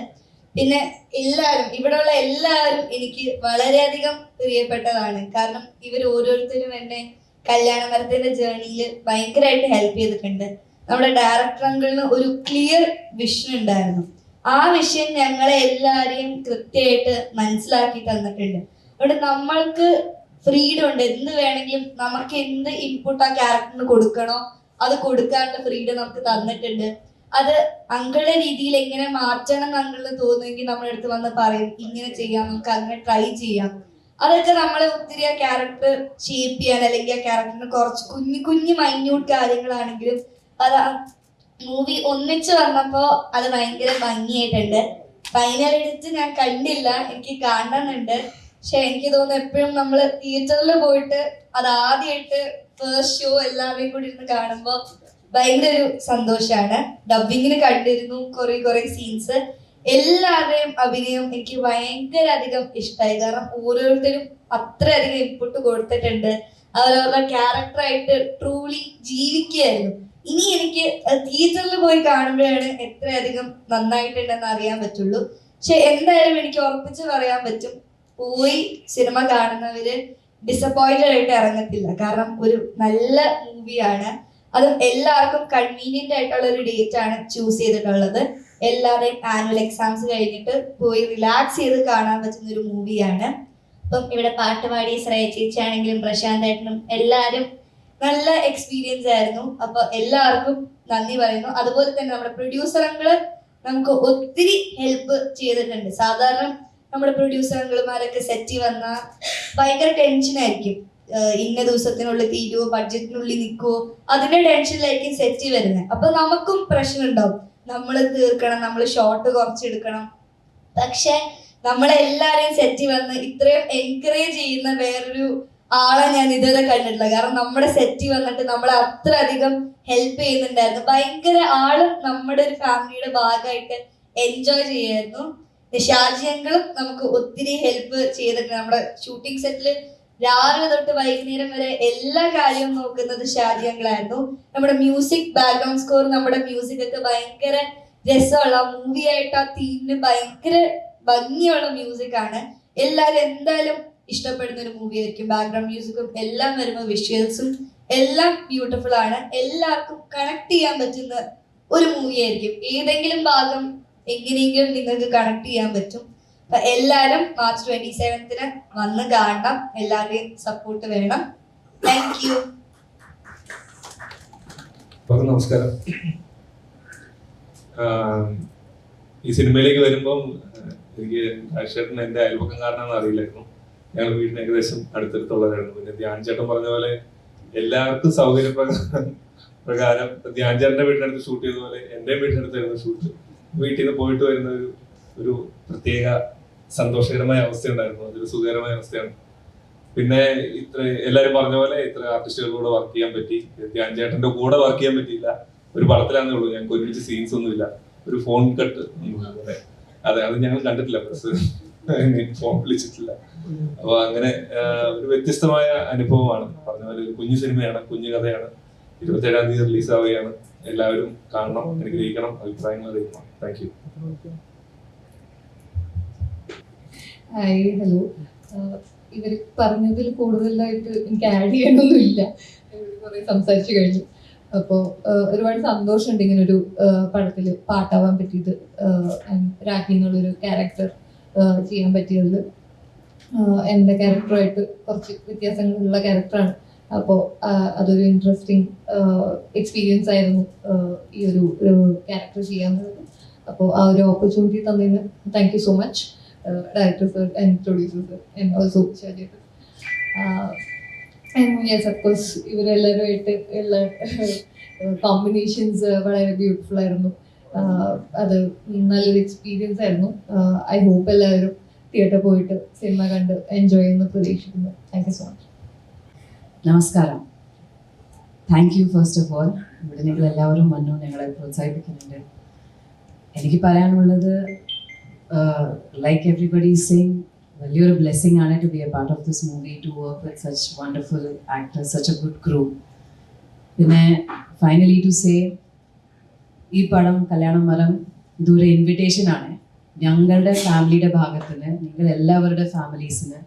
പിന്നെ എല്ലാവരും ഇവിടെയുള്ള എല്ലാവരും എനിക്ക് വളരെയധികം പ്രിയപ്പെട്ടതാണ്. കാരണം ഇവർ ഓരോരുത്തരും എന്നെ കല്യാണമരത്തിന്റെ ജേർണിയിൽ ഭയങ്കരമായിട്ട് ഹെൽപ്പ് ചെയ്തിട്ടുണ്ട്. നമ്മുടെ ഡയറക്ടർ അങ്കിളിന് ഒരു ക്ലിയർ വിഷൻ ഉണ്ടായിരുന്നു. ആ വിഷൻ ഞങ്ങളെ എല്ലാവരെയും കൃത്യമായിട്ട് മനസ്സിലാക്കി തന്നിട്ടുണ്ട്. അതുകൊണ്ട് നമ്മൾക്ക് ഫ്രീഡം ഉണ്ട്, എന്ത് വേണമെങ്കിലും നമുക്ക് എന്ത് ഇൻപുട്ട് ആ ക്യാരക്ടറിന് കൊടുക്കണോ അത് കൊടുക്കാനുള്ള ഫ്രീഡം നമുക്ക് തന്നിട്ടുണ്ട്. അത് അങ്കിളുടെ രീതിയിൽ എങ്ങനെ മാറ്റണം എന്ന് അങ്കിളിന് തോന്നുമെങ്കിൽ നമ്മുടെ അടുത്ത് വന്ന് പറയും, ഇങ്ങനെ ചെയ്യാം, നമുക്ക് അങ്ങനെ ട്രൈ ചെയ്യാം. അതൊക്കെ നമ്മളെ ഒത്തിരി ആ ക്യാരക്ടർ ഷേപ്പ് ചെയ്യാൻ അല്ലെങ്കിൽ ആ ക്യാരക്ടറിന് കുറച്ച് കുഞ്ഞു മൈന്യൂട്ട് കാര്യങ്ങളാണെങ്കിലും അത് മൂവി ഒന്നിച്ച് വന്നപ്പോ അത് ഭയങ്കര ഭംഗിയായിട്ടുണ്ട്. ഫൈനൽ എഡിറ്റ് ഞാൻ കണ്ടില്ല, എനിക്ക് കാണണമെന്നുണ്ട്. പക്ഷെ എനിക്ക് തോന്നുന്നു എപ്പോഴും നമ്മൾ തിയേറ്ററിൽ പോയിട്ട് അത് ആദ്യമായിട്ട് ഫസ്റ്റ് ഷോ എല്ലാവരെയും കൂടി ഇരുന്ന് കാണുമ്പോൾ ഭയങ്കര ഒരു സന്തോഷമാണ്. ഡബിങ്ങിന് കണ്ടിരുന്നു കുറെ സീൻസ്. എല്ലാവരുടെയും അഭിനയം എനിക്ക് ഭയങ്കര അധികം ഇഷ്ടമായി. കാരണം ഓരോരുത്തരും അത്രയധികം ഇൻപുട്ട് കൊടുത്തിട്ടുണ്ട്. അവരവരുടെ ക്യാരക്ടറായിട്ട് ട്രൂലി ജീവിക്കുകയായിരുന്നു. ഇനി എനിക്ക് തിയേറ്ററിൽ പോയി കാണുമ്പോഴാണ് എത്രയധികം നന്നായിട്ടുണ്ടെന്ന് അറിയാൻ പറ്റുള്ളൂ. പക്ഷെ എന്തായാലും എനിക്ക് ഉറപ്പിച്ച് പറയാൻ പറ്റും, പോയി സിനിമ കാണുന്നവര് ഡിസപ്പോയിന്റഡ് ആയിട്ട് ഇറങ്ങത്തില്ല. കാരണം ഒരു നല്ല മൂവിയാണ്. അതും എല്ലാവർക്കും കൺവീനിയന്റ് ആയിട്ടുള്ള ഒരു ഡേറ്റ് ആണ് ചൂസ് ചെയ്തിട്ടുള്ളത്. എല്ലാവരുടെയും ആനുവൽ എക്സാംസ് കഴിഞ്ഞിട്ട് പോയി റിലാക്സ് ചെയ്ത് കാണാൻ പറ്റുന്ന ഒരു മൂവിയാണ്. അപ്പം ഇവിടെ പാട്ടുപാടി ശ്രേയ ചേച്ചി ആണെങ്കിലും പ്രശാന്ത് ഏട്ടനും എല്ലാവരും നല്ല എക്സ്പീരിയൻസ് ആയിരുന്നു. അപ്പൊ എല്ലാവർക്കും നന്ദി പറയുന്നു. അതുപോലെ തന്നെ നമ്മുടെ പ്രൊഡ്യൂസർ അങ്കിള് നമുക്ക് ഒത്തിരി ഹെൽപ്പ് ചെയ്തിട്ടുണ്ട്. സാധാരണ നമ്മുടെ പ്രൊഡ്യൂസർ അങ്കിളുമാരൊക്കെ സെറ്റിൽ വന്നാൽ ഭയങ്കര ടെൻഷനായിരിക്കും. ഇന്ന ദിവസത്തിനുള്ളിൽ തീരുവോ, ബഡ്ജറ്റിനുള്ളിൽ നിൽക്കുവോ, അതിന്റെ ടെൻഷനിലായിരിക്കും സെറ്റിൽ വരുന്നത്. അപ്പൊ നമുക്കും പ്രശ്നം ഉണ്ടാവും, നമ്മൾ തീർക്കണം, നമ്മൾ ഷോട്ട് കുറച്ചെടുക്കണം. പക്ഷെ നമ്മളെല്ലാരെയും സെറ്റിൽ വന്ന് ഇത്രയും എൻകറേജ് ചെയ്യുന്ന വേറൊരു ആളെ ഞാൻ ഇതുവരെ കണ്ടിട്ടില്ല. കാരണം നമ്മുടെ സെറ്റിൽ വന്നിട്ട് നമ്മളെ അത്ര അധികം ഹെൽപ്പ് ചെയ്യുന്നുണ്ടായിരുന്നു. ഭയങ്കര ആളും നമ്മുടെ ഒരു ഫാമിലിയുടെ ഭാഗമായിട്ട് എൻജോയ് ചെയ്യായിരുന്നു. ഷാജി അങ്കിളും നമുക്ക് ഒത്തിരി ഹെൽപ്പ് ചെയ്തിട്ടുണ്ട്. നമ്മുടെ ഷൂട്ടിംഗ് സെറ്റില് രാവിലെ തൊട്ട് വൈകുന്നേരം വരെ എല്ലാ കാര്യവും നോക്കുന്നത് ഷാജി അങ്കിളായിരുന്നു. നമ്മുടെ മ്യൂസിക് ബാക്ക്ഗ്രൗണ്ട് സ്കോർ, നമ്മുടെ മ്യൂസിക് ഒക്കെ ഭയങ്കര രസമുള്ള മൂവി ആയിട്ട് ആ തീമിന് ഭയങ്കര ഭംഗിയുള്ള മ്യൂസിക് ആണ്. എല്ലാവരും എന്തായാലും ഇഷ്ടപ്പെടുന്ന ഒരു മൂവി ആയിരിക്കും. ബാക്ക്ഗ്രൗണ്ട് മ്യൂസിക്കും എല്ലാം വരുമ്പോൾ വിഷ്വൽസും എല്ലാം ബ്യൂട്ടിഫുൾ ആണ്. എല്ലാവർക്കും കണക്ട് ചെയ്യാൻ പറ്റുന്ന ഒരു മൂവി ആയിരിക്കും. ഏതെങ്കിലും ഭാഗം എങ്ങനെയെങ്കിലും നിങ്ങൾക്ക് കണക്ട് ചെയ്യാൻ പറ്റും. അപ്പൊ എല്ലാവരും മാർച്ച് 27 വന്ന് കാണണം. എല്ലാവരുടെയും സപ്പോർട്ട് വേണം. Thank you. നമസ്കാരം. ഈ സിനിമയിലേക്ക് വരുമ്പം എനിക്ക് രാജേട്ടൻ എൻ്റെ അയൽപക്കംകാരനാണെന്ന് അറിയില്ലായിരുന്നു. ഞങ്ങൾ വീടിന് ഏകദേശം അടുത്തടുത്തുള്ളവരായിരുന്നു. പിന്നെ ധ്യാൻ ചേട്ടൻ പറഞ്ഞ പോലെ എല്ലാവർക്കും സൗകര്യപ്രകാരം ധ്യാൻ ചേട്ടൻ്റെ വീടിനടുത്ത് ഷൂട്ട് ചെയ്ത പോലെ എൻ്റെ വീടിനടുത്തായിരുന്നു ഷൂട്ട്. വീട്ടിൽ നിന്ന് പോയിട്ട് വരുന്ന ഒരു പ്രത്യേക സന്തോഷകരമായ അവസ്ഥയുണ്ടായിരുന്നു. അതൊരു സുഖകരമായ അവസ്ഥയാണ്. പിന്നെ ഇത്ര എല്ലാവരും പറഞ്ഞ പോലെ ഇത്ര ആർട്ടിസ്റ്റുകളുടെ വർക്ക് ചെയ്യാൻ പറ്റി. ധ്യാൻ ചേട്ടന്റെ കൂടെ വർക്ക് ചെയ്യാൻ പറ്റിയില്ല, ഒരു പടത്തിലാന്നേ ഉള്ളൂ. ഞങ്ങൾക്ക് ഒരുമിച്ച് സീൻസ് ഒന്നുമില്ല, ഒരു ഫോൺ കട്ട് അതെ, അത് ഞങ്ങൾ കണ്ടിട്ടില്ല, പ്രസ് ഫോൺ വിളിച്ചിട്ടില്ല. അപ്പൊ അങ്ങനെ ഒരു വ്യത്യസ്തമായ അനുഭവമാണ്. പറഞ്ഞ പോലെ ഒരു കുഞ്ഞു സിനിമയാണ്, കുഞ്ഞു കഥയാണ്. 27-ാം തീയതി റിലീസ് ആവുകയാണ്. എല്ലാവരും കാണണം, അനുഗ്രഹിക്കണം, അഭിപ്രായങ്ങൾ അറിയിക്കണം. Thank you. Hi, hello. ഇവർ പറഞ്ഞതിൽ കൂടുതലായിട്ട് എനിക്ക് ആഡ് ചെയ്യണമൊന്നുമില്ല, കുറെ സംസാരിച്ചു കഴിഞ്ഞു. അപ്പോൾ ഒരുപാട് സന്തോഷമുണ്ട് ഇങ്ങനെ ഒരു പടത്തിൽ പാട്ടാവാൻ പറ്റിയത്, രാഖി എന്നുള്ളൊരു ക്യാരക്ടർ ചെയ്യാൻ പറ്റിയതിൽ. എൻ്റെ ക്യാരക്ടറുമായിട്ട് കുറച്ച് വ്യത്യാസങ്ങളുള്ള ക്യാരക്ടറാണ്. അപ്പോൾ അതൊരു ഇൻട്രസ്റ്റിംഗ് എക്സ്പീരിയൻസ് ആയിരുന്നു ഈ ഒരു ക്യാരക്ടർ ചെയ്യാന്നുള്ളത്. അപ്പോൾ ആ ഒരു ഓപ്പർച്യൂണിറ്റി തന്നതിന് thank you so much, director sir and producer sir and also Shajit. And yes, of course, ഇവരെല്ലാവരുമായിട്ട് ഉള്ള കോമ്പിനേഷൻസ് വളരെ ബ്യൂട്ടിഫുൾ ആയിരുന്നു. അത് നല്ലൊരു എക്സ്പീരിയൻസ് ആയിരുന്നു. ഐ ഹോപ്പ് എല്ലാവരും തിയേറ്ററിൽ പോയിട്ട് സിനിമ കണ്ട് എൻജോയ് ചെയ്യുന്ന പ്രതീക്ഷിക്കുന്നു. Thank you so much. നമസ്കാരം. Thank you first of all. ഇവിടെ നിങ്ങൾ എല്ലാവരും വന്നു ഞങ്ങളെ പ്രോത്സാഹിപ്പിക്കുന്നുണ്ട്. എനിക്ക് പറയാനുള്ളത്, like everybody is saying, വലിയൊരു ബ്ലെസ്സിങ് ആണ് to be a part of this movie, to work with such wonderful actors, such a good crew. പിന്നെ ഫൈനലി ടു സേ, ഈ പടം കല്യാണം മരം ഇതൊരു ഇൻവിറ്റേഷൻ ആണ് ഞങ്ങളുടെ ഫാമിലിയുടെ ഭാഗത്തിന്, നിങ്ങൾ എല്ലാവരുടെ ഫാമിലീസിന്.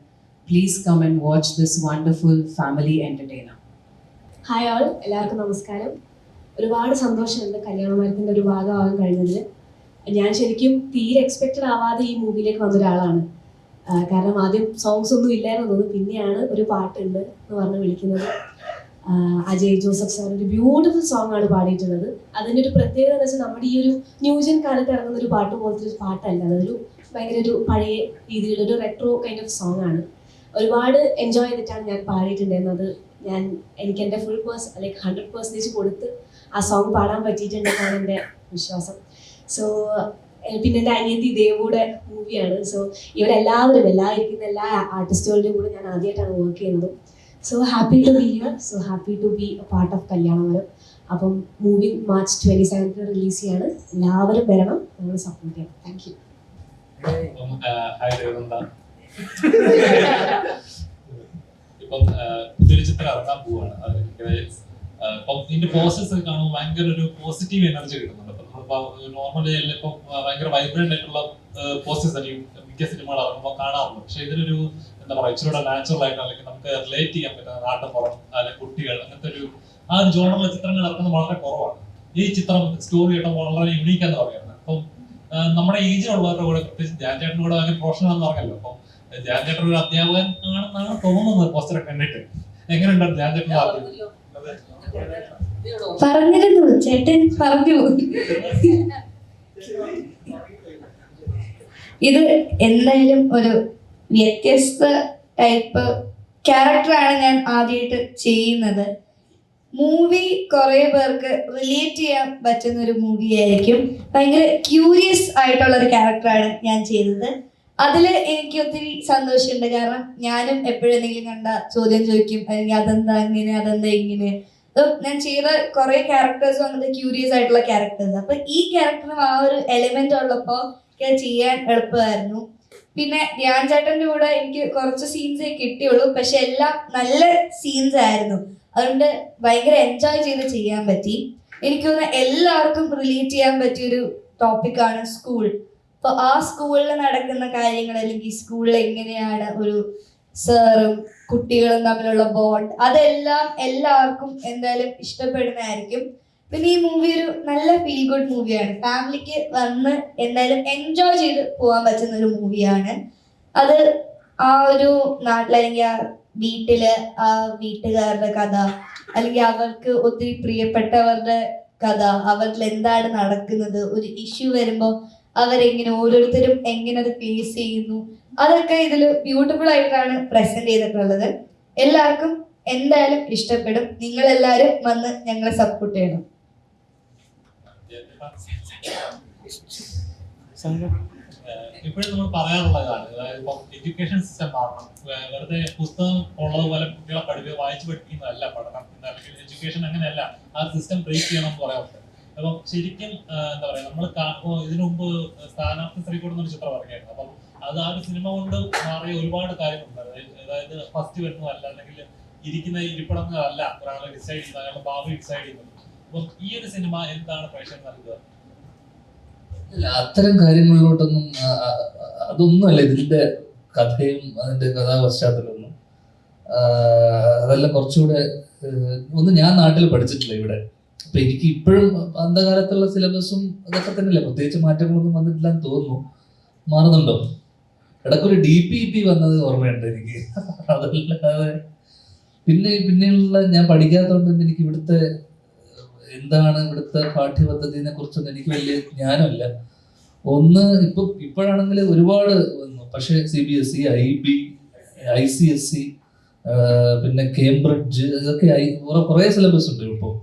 Please come and watch this wonderful family entertainer. Hi all, എല്ലാവർക്കും നമസ്കാരം. ഒരുപാട് സന്തോഷമുണ്ട് കല്യാണമരത്തിൻ്റെ ഒരു ഭാഗമാകാൻ കഴിഞ്ഞതിൽ. ഞാൻ ശരിക്കും തീരെ എക്സ്പെക്റ്റഡ് ആവാതെ ഈ മൂവിയിലേക്ക് വന്ന ഒരാളാണ്. കാരണം ആദ്യം സോങ്സ് ഒന്നും ഇല്ലായിരുന്നു തോന്നുന്നു, പിന്നെയാണ് ഒരു പാട്ടുണ്ട് എന്ന് പറഞ്ഞ് വിളിക്കുന്നത്. അജയ് ജോസഫ് സാർ ഒരു ബ്യൂട്ടിഫുൾ സോങ് ആണ് പാടിയിട്ടുള്ളത്. അതിൻ്റെ ഒരു പ്രത്യേകത എന്ന് വെച്ചാൽ നമ്മുടെ ഈ ഒരു ന്യൂജൻ കാലത്ത് ഇറങ്ങുന്ന ഒരു പാട്ട് പോലത്തെ ഒരു പാട്ടല്ല, അതൊരു ഭയങ്കര ഒരു പഴയ രീതിയിലുള്ള ഒരു റെട്രോ കൈൻഡ് ഓഫ് സോങ് ആണ്. ഒരുപാട് എൻജോയ് ചെയ്തിട്ടാണ് ഞാൻ പാടിയിട്ടുണ്ടായിരുന്നത്. എനിക്ക് എൻ്റെ ഫുൾ 100% കൊടുത്ത് ആ സോങ് പാടാൻ പറ്റിയിട്ടുണ്ടെന്നാണ് എൻ്റെ വിശ്വാസം. സോ പിന്നെ എൻ്റെ അനിയത്തി ദേവൂടെ മൂവിയാണ്. സോ ഇവരെല്ലാവരും ഇരിക്കുന്ന എല്ലാ ആർട്ടിസ്റ്റുകളുടെയും കൂടെ ഞാൻ ആദ്യമായിട്ടാണ് വർക്ക് ചെയ്യുന്നത്. So happy to be here, so happy to be a part of Kalyanamaram. അപ്പം മൂവി March 27 റിലീസ് ചെയ്യാണ്. എല്ലാവരും വരണം, ഞങ്ങൾ സപ്പോർട്ട് ചെയ്യണം. Thank you. ഇപ്പം പുതിയൊരു ചിത്രം ഇറങ്ങാൻ പോവാണ്. ഇപ്പം ഇതിന്റെ പോസ്റ്റേഴ്സ് ഒക്കെ കാണുമ്പോൾ ഭയങ്കര ഒരു പോസിറ്റീവ് എനർജി കിട്ടുന്നുണ്ട്. നോർമലി ഇപ്പം ഭയങ്കര വൈബ്രന്റ് ആയിട്ടുള്ള പോസ്റ്റേഴ്സ് ആയിരിക്കും മിക്ക സിനിമകൾ ഇറങ്ങുമ്പോൾ കാണാറുണ്ട്. പക്ഷെ ഇതിനൊരു എന്താ പറയുക, ഇച്ചിരി നാച്ചുറൽ ആയിട്ട് അല്ലെങ്കിൽ നമുക്ക് റിലേറ്റ് ചെയ്യാൻ പറ്റുന്ന നാട്ടുപുറം അല്ലെങ്കിൽ കുട്ടികൾ അങ്ങനത്തെ ഒരു ആ ഒരു ജോണറിലെ ചിത്രങ്ങൾ ഇറക്കുന്നത് വളരെ കുറവാണ്. ഈ ചിത്രം സ്റ്റോറി ആയിട്ട് വളരെ യുണീക്ക് എന്ന് പറയുന്നത്. അപ്പം നമ്മുടെ ഏജിലുള്ളവരുടെ കൂടെ, പ്രത്യേകിച്ച് ധ്യാൻ ചേട്ടൻ്റെ കൂടെ ഭയങ്കര പ്രൊഫഷണൽ എന്ന് പറഞ്ഞല്ലോ. അപ്പം ധ്യാൻ ചേട്ടൻ ഒരു അധ്യാപകൻ ആണെന്നാണ് തോന്നുന്നത് പോസ്റ്ററൊക്കെ കണ്ടിട്ട്. എങ്ങനെയുണ്ടായിരുന്നു ധ്യാൻ ചേട്ടൻ? പറഞ്ഞിരുന്നു ചേട്ടൻ പറഞ്ഞു. ഇത് എന്തായാലും ഒരു വ്യത്യസ്ത ടൈപ്പ് ക്യാരക്ടറാണ് ഞാൻ ആദ്യമായിട്ട് ചെയ്യുന്നത്. മൂവി കുറെ പേർക്ക് റിലേറ്റ് ചെയ്യാൻ പറ്റുന്ന ഒരു മൂവി ആയിരിക്കും. ഭയങ്കര ക്യൂരിയസ് ആയിട്ടുള്ള ഒരു ക്യാരക്ടറാണ് ഞാൻ ചെയ്തത്. അതിൽ എനിക്ക് ഒത്തിരി സന്തോഷമുണ്ട്. കാരണം ഞാനും എപ്പോഴും എന്തെങ്കിലും കണ്ട ചോദ്യം ചോദിക്കും, അല്ലെങ്കിൽ അതെന്താ ഇങ്ങനെ, അതെന്താ ഇങ്ങനെ. ഞാൻ ചെയ്ത കുറെ ക്യാരക്ടേഴ്സ് വന്നത് ക്യൂരിയസ് ആയിട്ടുള്ള ക്യാരക്ടേഴ്സ്. അപ്പൊ ഈ ക്യാരക്ടറിനും ആ ഒരു എലിമെന്റ് ഉള്ളപ്പോൾ ചെയ്യാൻ എളുപ്പമായിരുന്നു. പിന്നെ ധ്യാൻ ചേട്ടൻ്റെ കൂടെ എനിക്ക് കുറച്ച് സീൻസേ കിട്ടിയുള്ളൂ, പക്ഷെ എല്ലാം നല്ല സീൻസ് ആയിരുന്നു. അതുകൊണ്ട് ഭയങ്കര എൻജോയ് ചെയ്ത് ചെയ്യാൻ പറ്റി. എനിക്ക് തോന്നുന്നു എല്ലാവർക്കും റിലേറ്റ് ചെയ്യാൻ പറ്റിയൊരു ടോപ്പിക്കാണ് സ്കൂൾ. അപ്പോൾ ആ സ്കൂളിൽ നടക്കുന്ന കാര്യങ്ങൾ, അല്ലെങ്കിൽ സ്കൂളിൽ എങ്ങനെയാണ് ഒരു സാറും കുട്ടികളും തമ്മിലുള്ള ബോണ്ട്, അതെല്ലാം എല്ലാവർക്കും എന്തായാലും ഇഷ്ടപ്പെടുന്നതായിരിക്കും. പിന്നെ ഈ മൂവി ഒരു നല്ല ഫീൽ ഗുഡ് മൂവിയാണ്. ഫാമിലിക്ക് വന്ന് എന്തായാലും എൻജോയ് ചെയ്ത് പോകാൻ പറ്റുന്ന ഒരു മൂവിയാണ്. അത് ആ ഒരു നാട്ടിൽ അല്ലെങ്കിൽ ആ വീട്ടില് ആ വീട്ടുകാരുടെ കഥ, അല്ലെങ്കിൽ അവർക്ക് ഒത്തിരി പ്രിയപ്പെട്ടവരുടെ കഥ, അവരിൽ എന്താണ് നടക്കുന്നത്, ഒരു ഇഷ്യൂ വരുമ്പോൾ അവരെങ്ങനെ ഓരോരുത്തരും എങ്ങനെ അത് ഫേസ് ചെയ്യുന്നു, അതൊക്കെ ഇതിൽ ബ്യൂട്ടിഫുൾ ആയിട്ടാണ് പ്രസന്റ് ചെയ്തിട്ടുള്ളത്. എല്ലാവർക്കും എന്തായാലും ഇഷ്ടപ്പെടും. നിങ്ങൾ എല്ലാവരും വന്ന് ഞങ്ങളെ സപ്പോർട്ട് ചെയ്യണം. ഇപ്പോഴും നമ്മൾ പറയാറുള്ളതാണ്, അതായത് ഇപ്പം എഡ്യൂക്കേഷൻ സിസ്റ്റം മാറണം. വെറുതെ പുസ്തകം ഉള്ളതുപോലെ കുട്ടികളെ വായിച്ചു പഠിപ്പിക്കുന്നതല്ല പഠനം, അല്ലെങ്കിൽ എഡ്യൂക്കേഷൻ അങ്ങനെയല്ല, ആ സിസ്റ്റം ബ്രേക്ക് ചെയ്യണം എന്ന് പറയാറുണ്ട്. അപ്പം ശരിക്കും എന്താ പറയാ, നമ്മൾ ഇതിനു മുമ്പ് സ്ഥാനാർത്ഥി സ്ത്രീകൂടം എന്നൊരു ചിത്രം ഇറങ്ങിയായിരുന്നു. അപ്പം അത് ആ ഒരു സിനിമ കൊണ്ട് മാറിയ ഒരുപാട് കാര്യങ്ങളുണ്ട്. അതായത് ഫസ്റ്റ് വരുന്നതല്ല, അല്ലെങ്കിൽ ഇരിക്കുന്ന ഇരിപ്പിടങ്ങളല്ല ഒരാളെ ഡിസൈഡ് ചെയ്യുന്നത്, അയാളുടെ ഭാവി ഡിസൈഡ് ചെയ്യുന്നത്. അപ്പം ഈ ഒരു സിനിമ എന്താണ് പ്രേക്ഷകർ നൽകുക? അത്തരം കാര്യങ്ങളിലോട്ടൊന്നും അതൊന്നുമല്ല ഇതിന്റെ കഥയും അതിന്റെ കഥാപശ്ചാത്തലമൊന്നും. അതെല്ലാം കുറച്ചുകൂടെ ഒന്നും ഞാൻ നാട്ടിൽ പഠിച്ചിട്ടില്ല ഇവിടെ. അപ്പൊ എനിക്ക് ഇപ്പോഴും അന്ധകാലത്തുള്ള സിലബസും അതൊക്കെ തന്നെയല്ലേ, പ്രത്യേകിച്ച് മാറ്റങ്ങളൊന്നും വന്നിട്ടില്ലെന്ന് തോന്നുന്നു. മാറുന്നുണ്ടോ? ഇടയ്ക്കൊരു DPP വന്നത് ഓർമ്മയുണ്ട് എനിക്ക്. അതല്ലാതെ പിന്നെയുള്ള ഞാൻ പഠിക്കാത്തതുകൊണ്ട് തന്നെ എനിക്ക് ഇവിടുത്തെ എന്താണ് ഇവിടുത്തെ പാഠ്യപദ്ധതിനെ കുറിച്ചൊന്നും എനിക്ക് വലിയ ജ്ഞാനമില്ല. ഒന്ന് ഇപ്പോഴാണെങ്കിൽ ഒരുപാട് വന്നു, പക്ഷേ CBSE, IB, ICSE, പിന്നെ കേംബ്രിഡ്ജ്, ഇതൊക്കെ കുറേ സിലബസ് ഉണ്ട് ഇപ്പോൾ.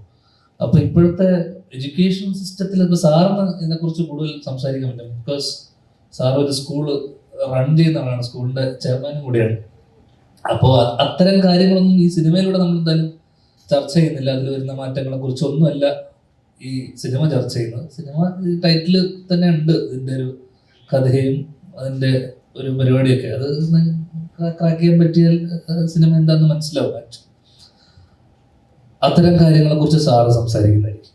അപ്പൊ ഇപ്പോഴത്തെ എഡ്യൂക്കേഷൻ സിസ്റ്റത്തിൽ ഇപ്പൊ സാറിന് ഇതിനെക്കുറിച്ച് കൂടുതൽ സംസാരിക്കാൻ പറ്റും. ബിക്കോസ് സാർ ഒരു സ്കൂള് റൺ ചെയ്യുന്നതാണ്, സ്കൂളിന്റെ ചെയർമാനും കൂടിയാണ്. അപ്പോൾ അത്തരം കാര്യങ്ങളൊന്നും ഈ സിനിമയിലൂടെ നമ്മൾ എന്തായാലും ചർച്ച ചെയ്യുന്നില്ല. അതിൽ വരുന്ന മാറ്റങ്ങളെ കുറിച്ചൊന്നുമല്ല ഈ സിനിമ ചർച്ച ചെയ്യുന്നത്. സിനിമ ടൈറ്റില് തന്നെ ഉണ്ട് ഇതിന്റെ ഒരു കഥയും അതിന്റെ ഒരു പരിപാടിയൊക്കെ. അത് ക്രാക്ക് ചെയ്യാൻ പറ്റിയാൽ സിനിമ എന്താണെന്ന് മനസ്സിലാവും. അത്തരം കാര്യങ്ങളെ കുറിച്ച് സാറ് സംസാരിക്കുന്നതായിരിക്കും.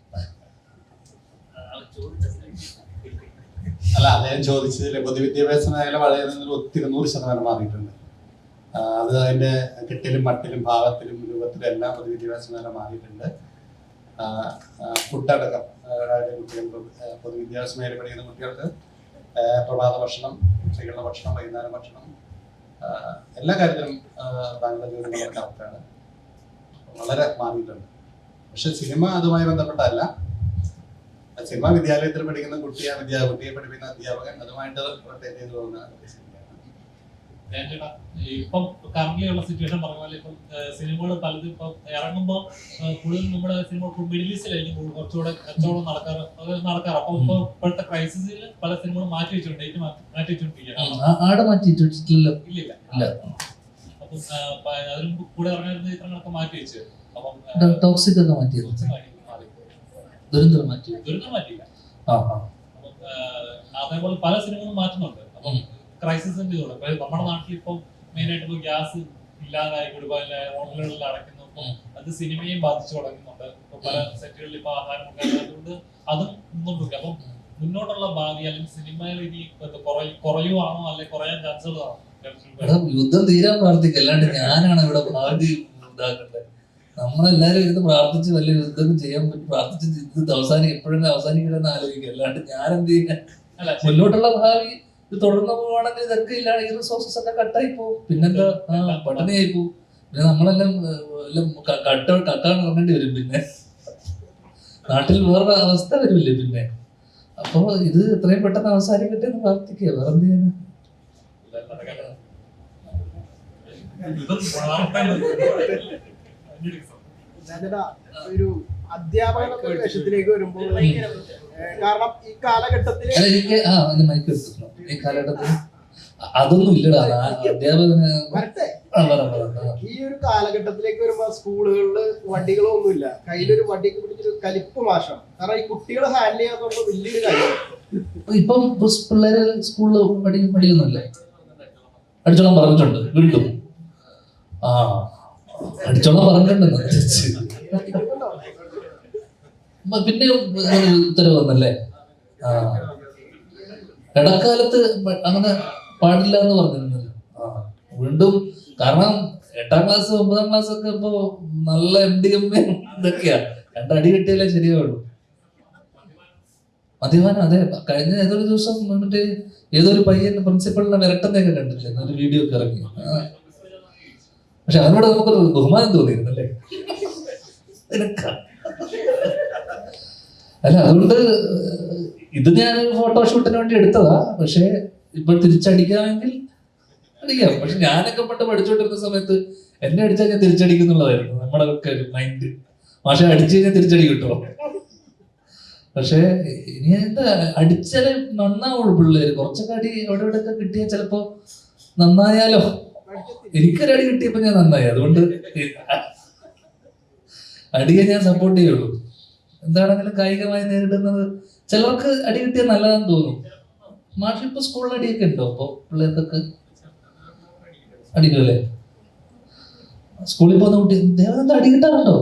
അല്ല, അദ്ദേഹം ചോദിച്ചതിൽ പൊതുവിദ്യാഭ്യാസ മേഖല വളരെ 100% മാറിയിട്ടുണ്ട്. അത് അതിൻ്റെ കെട്ടിലും മട്ടിലും ഭാവത്തിലും രൂപത്തിലും എല്ലാം പൊതുവിദ്യാഭ്യാസ മേഖല മാറിയിട്ടുണ്ട്. ഫുഡടക്കം കുട്ടികൾ പൊതുവിദ്യാഭ്യാസ മേഖല പഠിക്കുന്ന കുട്ടികൾക്ക് പ്രഭാത ഭക്ഷണം, ഉച്ചയ്ക്കുള്ള ഭക്ഷണം, വൈകുന്നേരം ഭക്ഷണം, എല്ലാ കാര്യത്തിലും താങ്കളുടെ ജോലി കറക്റ്റാണ്, വളരെ മാറിയിട്ടുണ്ട്. പക്ഷെ സിനിമ അതുമായി ബന്ധപ്പെട്ടല്ല. സിനിമ വിദ്യാലയത്തിൽ പഠിക്കുന്ന കുട്ടിയെ പഠിപ്പിക്കുന്ന അധ്യാപകൻ അതുമായിട്ട് റിലേറ്റ് ചെയ്ത് പോകുന്ന ഇപ്പം കറന്റ് ഉള്ള സിറ്റുവേഷൻ പറഞ്ഞ പോലെ ഇപ്പം സിനിമകൾ പലതും ഇപ്പം ഇറങ്ങുമ്പോൾ കൂടുതൽ നമ്മുടെ സിനിമ മിഡിൽ ഈസ്റ്റിലായിരിക്കും കുറച്ചുകൂടെ കച്ചവടം നടക്കാറ്. അപ്പൊ ഇപ്പൊ ഇപ്പോഴത്തെ ക്രൈസിസിൽ പല സിനിമകളും മാറ്റി വെച്ചിട്ടുണ്ട്, മാറ്റി വെച്ചോണ്ടിരിക്കുകയാണ്. ഇല്ലില്ല. അപ്പം അതിന് കൂടെ ഇറങ്ങുന്ന ചിത്രങ്ങളൊക്കെ മാറ്റി വെച്ച് ദുരന്തം മാറ്റിയില്ല. അതേപോലെ പല സിനിമകളും മാറ്റുന്നുണ്ട്. അപ്പം ക്രൈസിസിന്റെ കൂടെ നമ്മുടെ നാട്ടിൽ ഇപ്പം മെയിൻ ആയിട്ട് ഇപ്പൊ ഗ്യാസ് ഇല്ലാതായി ഹോട്ടലുകളിൽ അടയ്ക്കുന്നു. അപ്പം അത് സിനിമയും ബാധിച്ചു തുടങ്ങുന്നുണ്ട്. ഇപ്പൊ പല സെറ്റുകളിൽ ഇപ്പൊ ആഹാരം അതുകൊണ്ട് അതും മുന്നോട്ട്. അപ്പം മുന്നോട്ടുള്ള ഭാവി അല്ലെങ്കിൽ സിനിമയിൽ ഇനി കുറയുവാണോ അല്ലെങ്കിൽ കുറയാൻ ചാൻസുകളാണോ? യുദ്ധം തീരാൻ പ്രാർത്ഥിക്കുക, അല്ലാണ്ട് ഞാനാണ് ഇവിടെ ഭാവി ഇതാക്കണ്ടത്. നമ്മളെല്ലാരും ഇരുന്ന് പ്രാർത്ഥിച്ച് വലിയ യുദ്ധം ചെയ്യാൻ പറ്റും, പ്രാർത്ഥിച്ച് ഇത് എപ്പോഴെങ്കിലും അവസാനിക്കണമെന്ന് ആലോചിക്കുക, അല്ലാണ്ട് ഞാൻ എന്ത് ചെയ്യാൻ. മുന്നോട്ടുള്ള ഭാവി ഇത് തുടർന്ന് പോവാണെങ്കിൽ ഇതൊക്കെ ഇല്ലാണ്ട് ഈ റിസോഴ്സസ് ഒക്കെ കട്ടായി പോകും. പിന്നെന്താ, പട്ടിണിയായി പോകും. പിന്നെ നമ്മളെല്ലാം കക്കാൻ ഇറങ്ങേണ്ടി വരും. പിന്നെ നാട്ടിൽ വേറെ അവസ്ഥ വരില്ലേ പിന്നെ. അപ്പൊ ഇത് എത്രയും പെട്ടെന്ന് അവസാനിക്കട്ടെ എന്ന് പ്രാർത്ഥിക്കുക, വേറെ എന്ത് ചെയ്യാൻ. ഒരു അധ്യാപക വേഷത്തിലേക്ക് വരുമ്പോൾ, കാരണം ഈ കാലഘട്ടത്തിൽ ഈ കാലഘട്ടത്തിൽ അതൊന്നും ഇല്ലടാ അധ്യാപകന്. ഈ ഒരു കാലഘട്ടത്തിലേക്ക് വരുമ്പോ സ്കൂളുകളില് വണ്ടികളൊന്നുമില്ല, കയ്യിലൊരു വണ്ടിയൊക്കെ പിടിച്ചൊരു കലിപ്പ് മാഷാണ്. കാരണം ഈ കുട്ടികളെ ഹാൻഡിൽ ചെയ്യാത്തതുകൊണ്ട് വലിയൊരു കാര്യം. ഇപ്പം പിള്ളേര് സ്കൂളിൽ പഠിക്കുന്നില്ല, അടിച്ചോളാൻ പറഞ്ഞിട്ടുണ്ട് വീണ്ടും. അടിച്ചോളാൻ പറഞ്ഞിട്ടുണ്ടെന്ന് പിന്നെ ഉത്തരവ് വന്നല്ലേ. ഇടക്കാലത്ത് അങ്ങനെ പാടില്ല എന്ന് പറഞ്ഞിരുന്നല്ലോ. വീണ്ടും, കാരണം 8ാം ക്ലാസ് 9ാം ക്ലാസ് ഒക്കെ ഇപ്പൊ നല്ല MDMA ഇതൊക്കെയാ. 2 അടി കിട്ടിയാലേ ശരിയാവുള്ളൂ. മദ്യപാനം, അതെ. കഴിഞ്ഞ ഏതൊരു ദിവസം വന്നിട്ട് ഏതൊരു പയ്യൻ പ്രിൻസിപ്പളിനെ വിരട്ടുന്നൊക്കെ കണ്ടില്ലേ, ഒരു വീഡിയോ ഒക്കെ ഇറങ്ങി. പക്ഷെ അവനോട് നമുക്കൊരു ബഹുമാനം തോന്നിയിരുന്നു അല്ലേ? അല്ല, അതുകൊണ്ട് ഇത് ഞാൻ ഫോട്ടോഷൂട്ടിന് വേണ്ടി എടുത്തതാ. പക്ഷെ ഇപ്പോൾ തിരിച്ചടിക്കാമെങ്കിൽ അടിക്കാം. പക്ഷെ ഞാനൊക്കെ പണ്ട് പഠിച്ചോണ്ടിരുന്ന സമയത്ത് എന്നെ അടിച്ചാൽ ഞാൻ തിരിച്ചടിക്കുന്നുള്ളതായിരുന്നു നമ്മുടെ ഒക്കെ ഒരു മൈൻഡ്. പക്ഷെ അടിച്ചു കഴിഞ്ഞാൽ തിരിച്ചടി കിട്ടുമോ? പക്ഷെ ഇനി എന്താ, അടിച്ചാല് നന്നാവുള്ളൂ പിള്ളേര്. കുറച്ചൊക്കെ അടി അവിടെ ഇവിടെ ഒക്കെ കിട്ടിയാൽ ചിലപ്പോ നന്നായാലോ. എനിക്കൊരടി കിട്ടിയപ്പോ ഞാൻ നന്നായി. അതുകൊണ്ട് അടിയെ ഞാൻ സപ്പോർട്ട് ചെയ്യുള്ളൂ. എന്താണെങ്കിലും കായികമായി നേരിടുന്നത് ചിലർക്ക് അടി കിട്ടിയാൽ നല്ലതാന്ന് തോന്നും. മാഷ് ഇപ്പൊ സ്കൂളിൽ അടിയൊക്കെ ഉണ്ടോ? അപ്പൊ പിള്ളേർക്കൊക്കെ അടിക്കുമല്ലേ? സ്കൂളിൽ പോകുന്ന കുട്ടി ദേവനന്ദ അടി കിട്ടാറുണ്ടോ?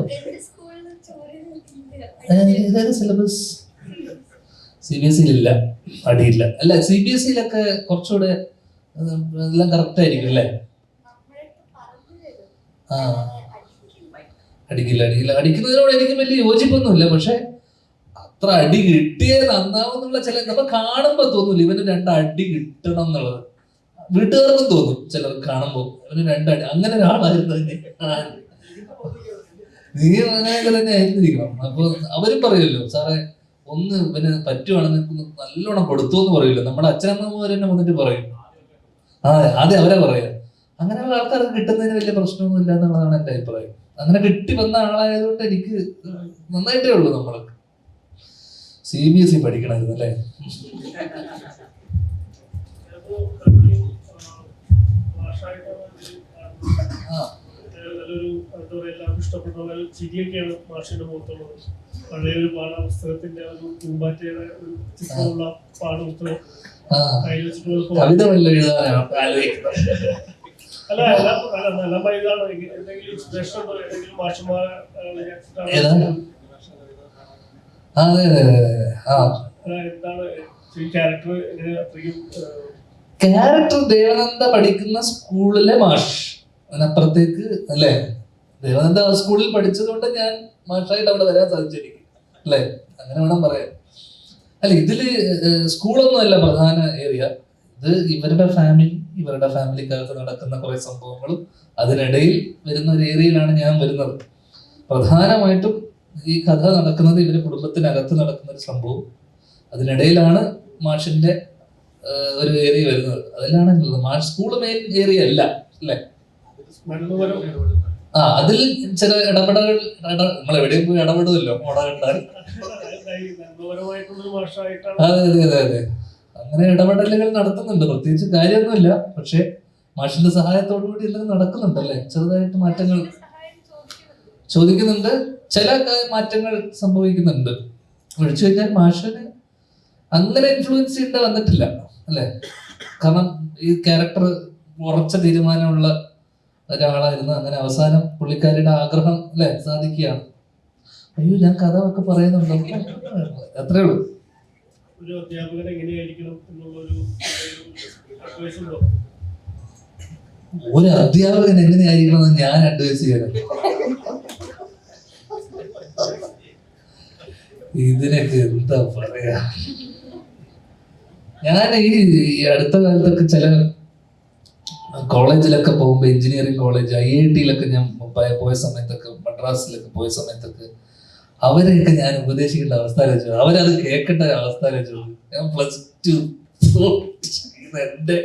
ഏതായാലും സിലബസ് CBSE ഇല്ല, അടിയില്ല. അല്ല, CBSE കുറച്ചുകൂടെ എല്ലാം കറക്റ്റ് ആയിരിക്കും അല്ലേ? ആ, അടിക്കില്ല. അടിക്കുന്നതിനോട് എനിക്ക് വലിയ യോജിപ്പൊന്നുമില്ല. പക്ഷെ അത്ര അടി കിട്ടിയേ നന്നാവുന്നുള്ള ചില നമ്മൾ കാണുമ്പോ തോന്നൂല ഇവന് 2 അടി കിട്ടണം എന്നുള്ളത്. വീട്ടുകാർക്കും തോന്നും ചിലർ കാണുമ്പോ ഇവന് 2 അടി. അങ്ങനെ ഒരാളായിരുന്നു നീ അങ്ങനെയൊക്കെ തന്നെ ആയിരുന്നിരിക്കണം. അപ്പൊ അവരും പറയുമല്ലോ, സാറേ ഒന്ന് ഇവന് പറ്റുവാണെങ്കിൽ നല്ലോണം കൊടുത്തു എന്ന് പറയില്ല. നമ്മുടെ അച്ഛനമ്മമാർ തന്നെ വന്നിട്ട് പറയും. അതെ, അവരാ പറയാ. അങ്ങനെയുള്ള ആൾക്കാർക്ക് കിട്ടുന്നതിന് വലിയ പ്രശ്നമൊന്നും ഇല്ല എന്നുള്ളതാണ് എന്റെ അഭിപ്രായം. അങ്ങനെ കിട്ടി വന്ന ആളായതുകൊണ്ട് എനിക്ക് നന്നായിട്ടേ ഉള്ളൂ. നമ്മള് CBSE പഠിക്കണമായിരുന്നു അല്ലേ? ഇഷ്ടപ്പെട്ട ചിരിയൊക്കെയാണ് മാഷിന്റെ മുഖത്തുള്ളത്. പഴയ ഒരു പാഠപുസ്തകത്തിന്റെ ഒരു പൂമ്പാറ്റയുടെ ഒരു ചിത്രമുള്ള പാഠപുസ്തകം കയ്യിൽ വെച്ചിട്ട് അല്ല ഇതാണ് എന്തെങ്കിലും ഇൻസ്പിറേഷൻ ഉണ്ടോ? ഏതെങ്കിലും മാഷന്മാരെ എന്താണ് ക്യാരക്ടർ എങ്ങനെ അത്രയും ക്യാരക്ടർ ദേവനന്ദ പഠിക്കുന്ന സ്കൂളിലെ മാഷ്, അതിനപ്പുറത്തേക്ക് അല്ലേ? ദേവനന്ദ സ്കൂളിൽ പഠിച്ചത് കൊണ്ട് ഞാൻ മാഷായിട്ട് അവിടെ വരാൻ സാധിച്ചിരിക്കും അല്ലേ? അങ്ങനെ വേണം പറയാൻ. അല്ല, ഇതില് സ്കൂളൊന്നും അല്ല പ്രധാന ഏരിയ. ഇത് ഇവരുടെ ഫാമിലിക്കകത്ത് നടക്കുന്ന കുറെ സംഭവങ്ങളും അതിനിടയിൽ വരുന്ന ഒരു ഏരിയയിലാണ് ഞാൻ വരുന്നത്. പ്രധാനമായിട്ടും ഈ കഥ നടക്കുന്നത് ഇവരുടെ കുടുംബത്തിനകത്ത് നടക്കുന്ന ഒരു സംഭവം, അതിനിടയിലാണ് മാഷിന്റെ ഒരു ഏരിയ വരുന്നത്. അതിലാണ് മാഷ് സ്കൂള് മെയിൻ ഏരിയ അല്ല അല്ലേ? അതിൽ ചില ഇടപെടലുകൾ നമ്മൾ എവിടെയും പോയി ഇടപെടുമല്ലോ മോട കണ്ടാൽ. അതെ, അങ്ങനെ ഇടപെടലുകൾ നടത്തുന്നുണ്ട്. പ്രത്യേകിച്ച് കാര്യമൊന്നുമില്ല, പക്ഷെ മാഷിന്റെ സഹായത്തോടു കൂടി എന്തെങ്കിലും നടക്കുന്നുണ്ടല്ലേ? ചെറുതായിട്ട് മാറ്റങ്ങൾ ചോദിക്കുന്നുണ്ട്, ചില മാറ്റങ്ങൾ സംഭവിക്കുന്നുണ്ട്. ഒഴിച്ചു കഴിഞ്ഞാൽ മാഷിന് അങ്ങനെ ഇൻഫ്ലുവൻസ് ചെയ്യേണ്ട വന്നിട്ടില്ല അല്ലെ? കാരണം ഈ ക്യാരക്ടർ ഉറച്ച തീരുമാനമുള്ള ഒരാളായിരുന്നു. അങ്ങനെ അവസാനം പുള്ളിക്കാരിയുടെ ആഗ്രഹം അല്ലെ സാധിക്കുകയാണ്. അയ്യോ, ഞാൻ കഥ ഒക്കെ പറയുന്നുണ്ടോ? അത്രേ ഉള്ളൂ. ഒരു അധ്യാപകൻ എങ്ങനെയായിരിക്കണം എന്നുള്ളൊരു ഒരു അധ്യാപകൻ എങ്ങനെയായിരിക്കണം എന്ന് ഞാൻ അഡ്വൈസ് ചെയ്യാൻ. ഇതിനൊക്കെ എന്താ പറയാ, ഞാൻ ഈ അടുത്ത കാലത്തൊക്കെ ചില കോളേജിലൊക്കെ പോകുമ്പോ, എഞ്ചിനീയറിംഗ് കോളേജ്, IIT ഞാൻ പോയ സമയത്തൊക്കെ, മദ്രാസിലൊക്കെ പോയ സമയത്തൊക്കെ അവരെയൊക്കെ ഞാൻ ഉപദേശിക്കേണ്ട അവസ്ഥ വെച്ചു, അവരത് കേൾക്കേണ്ട അവസ്ഥ വെച്ചു. ഞാൻ +2 എന്റെ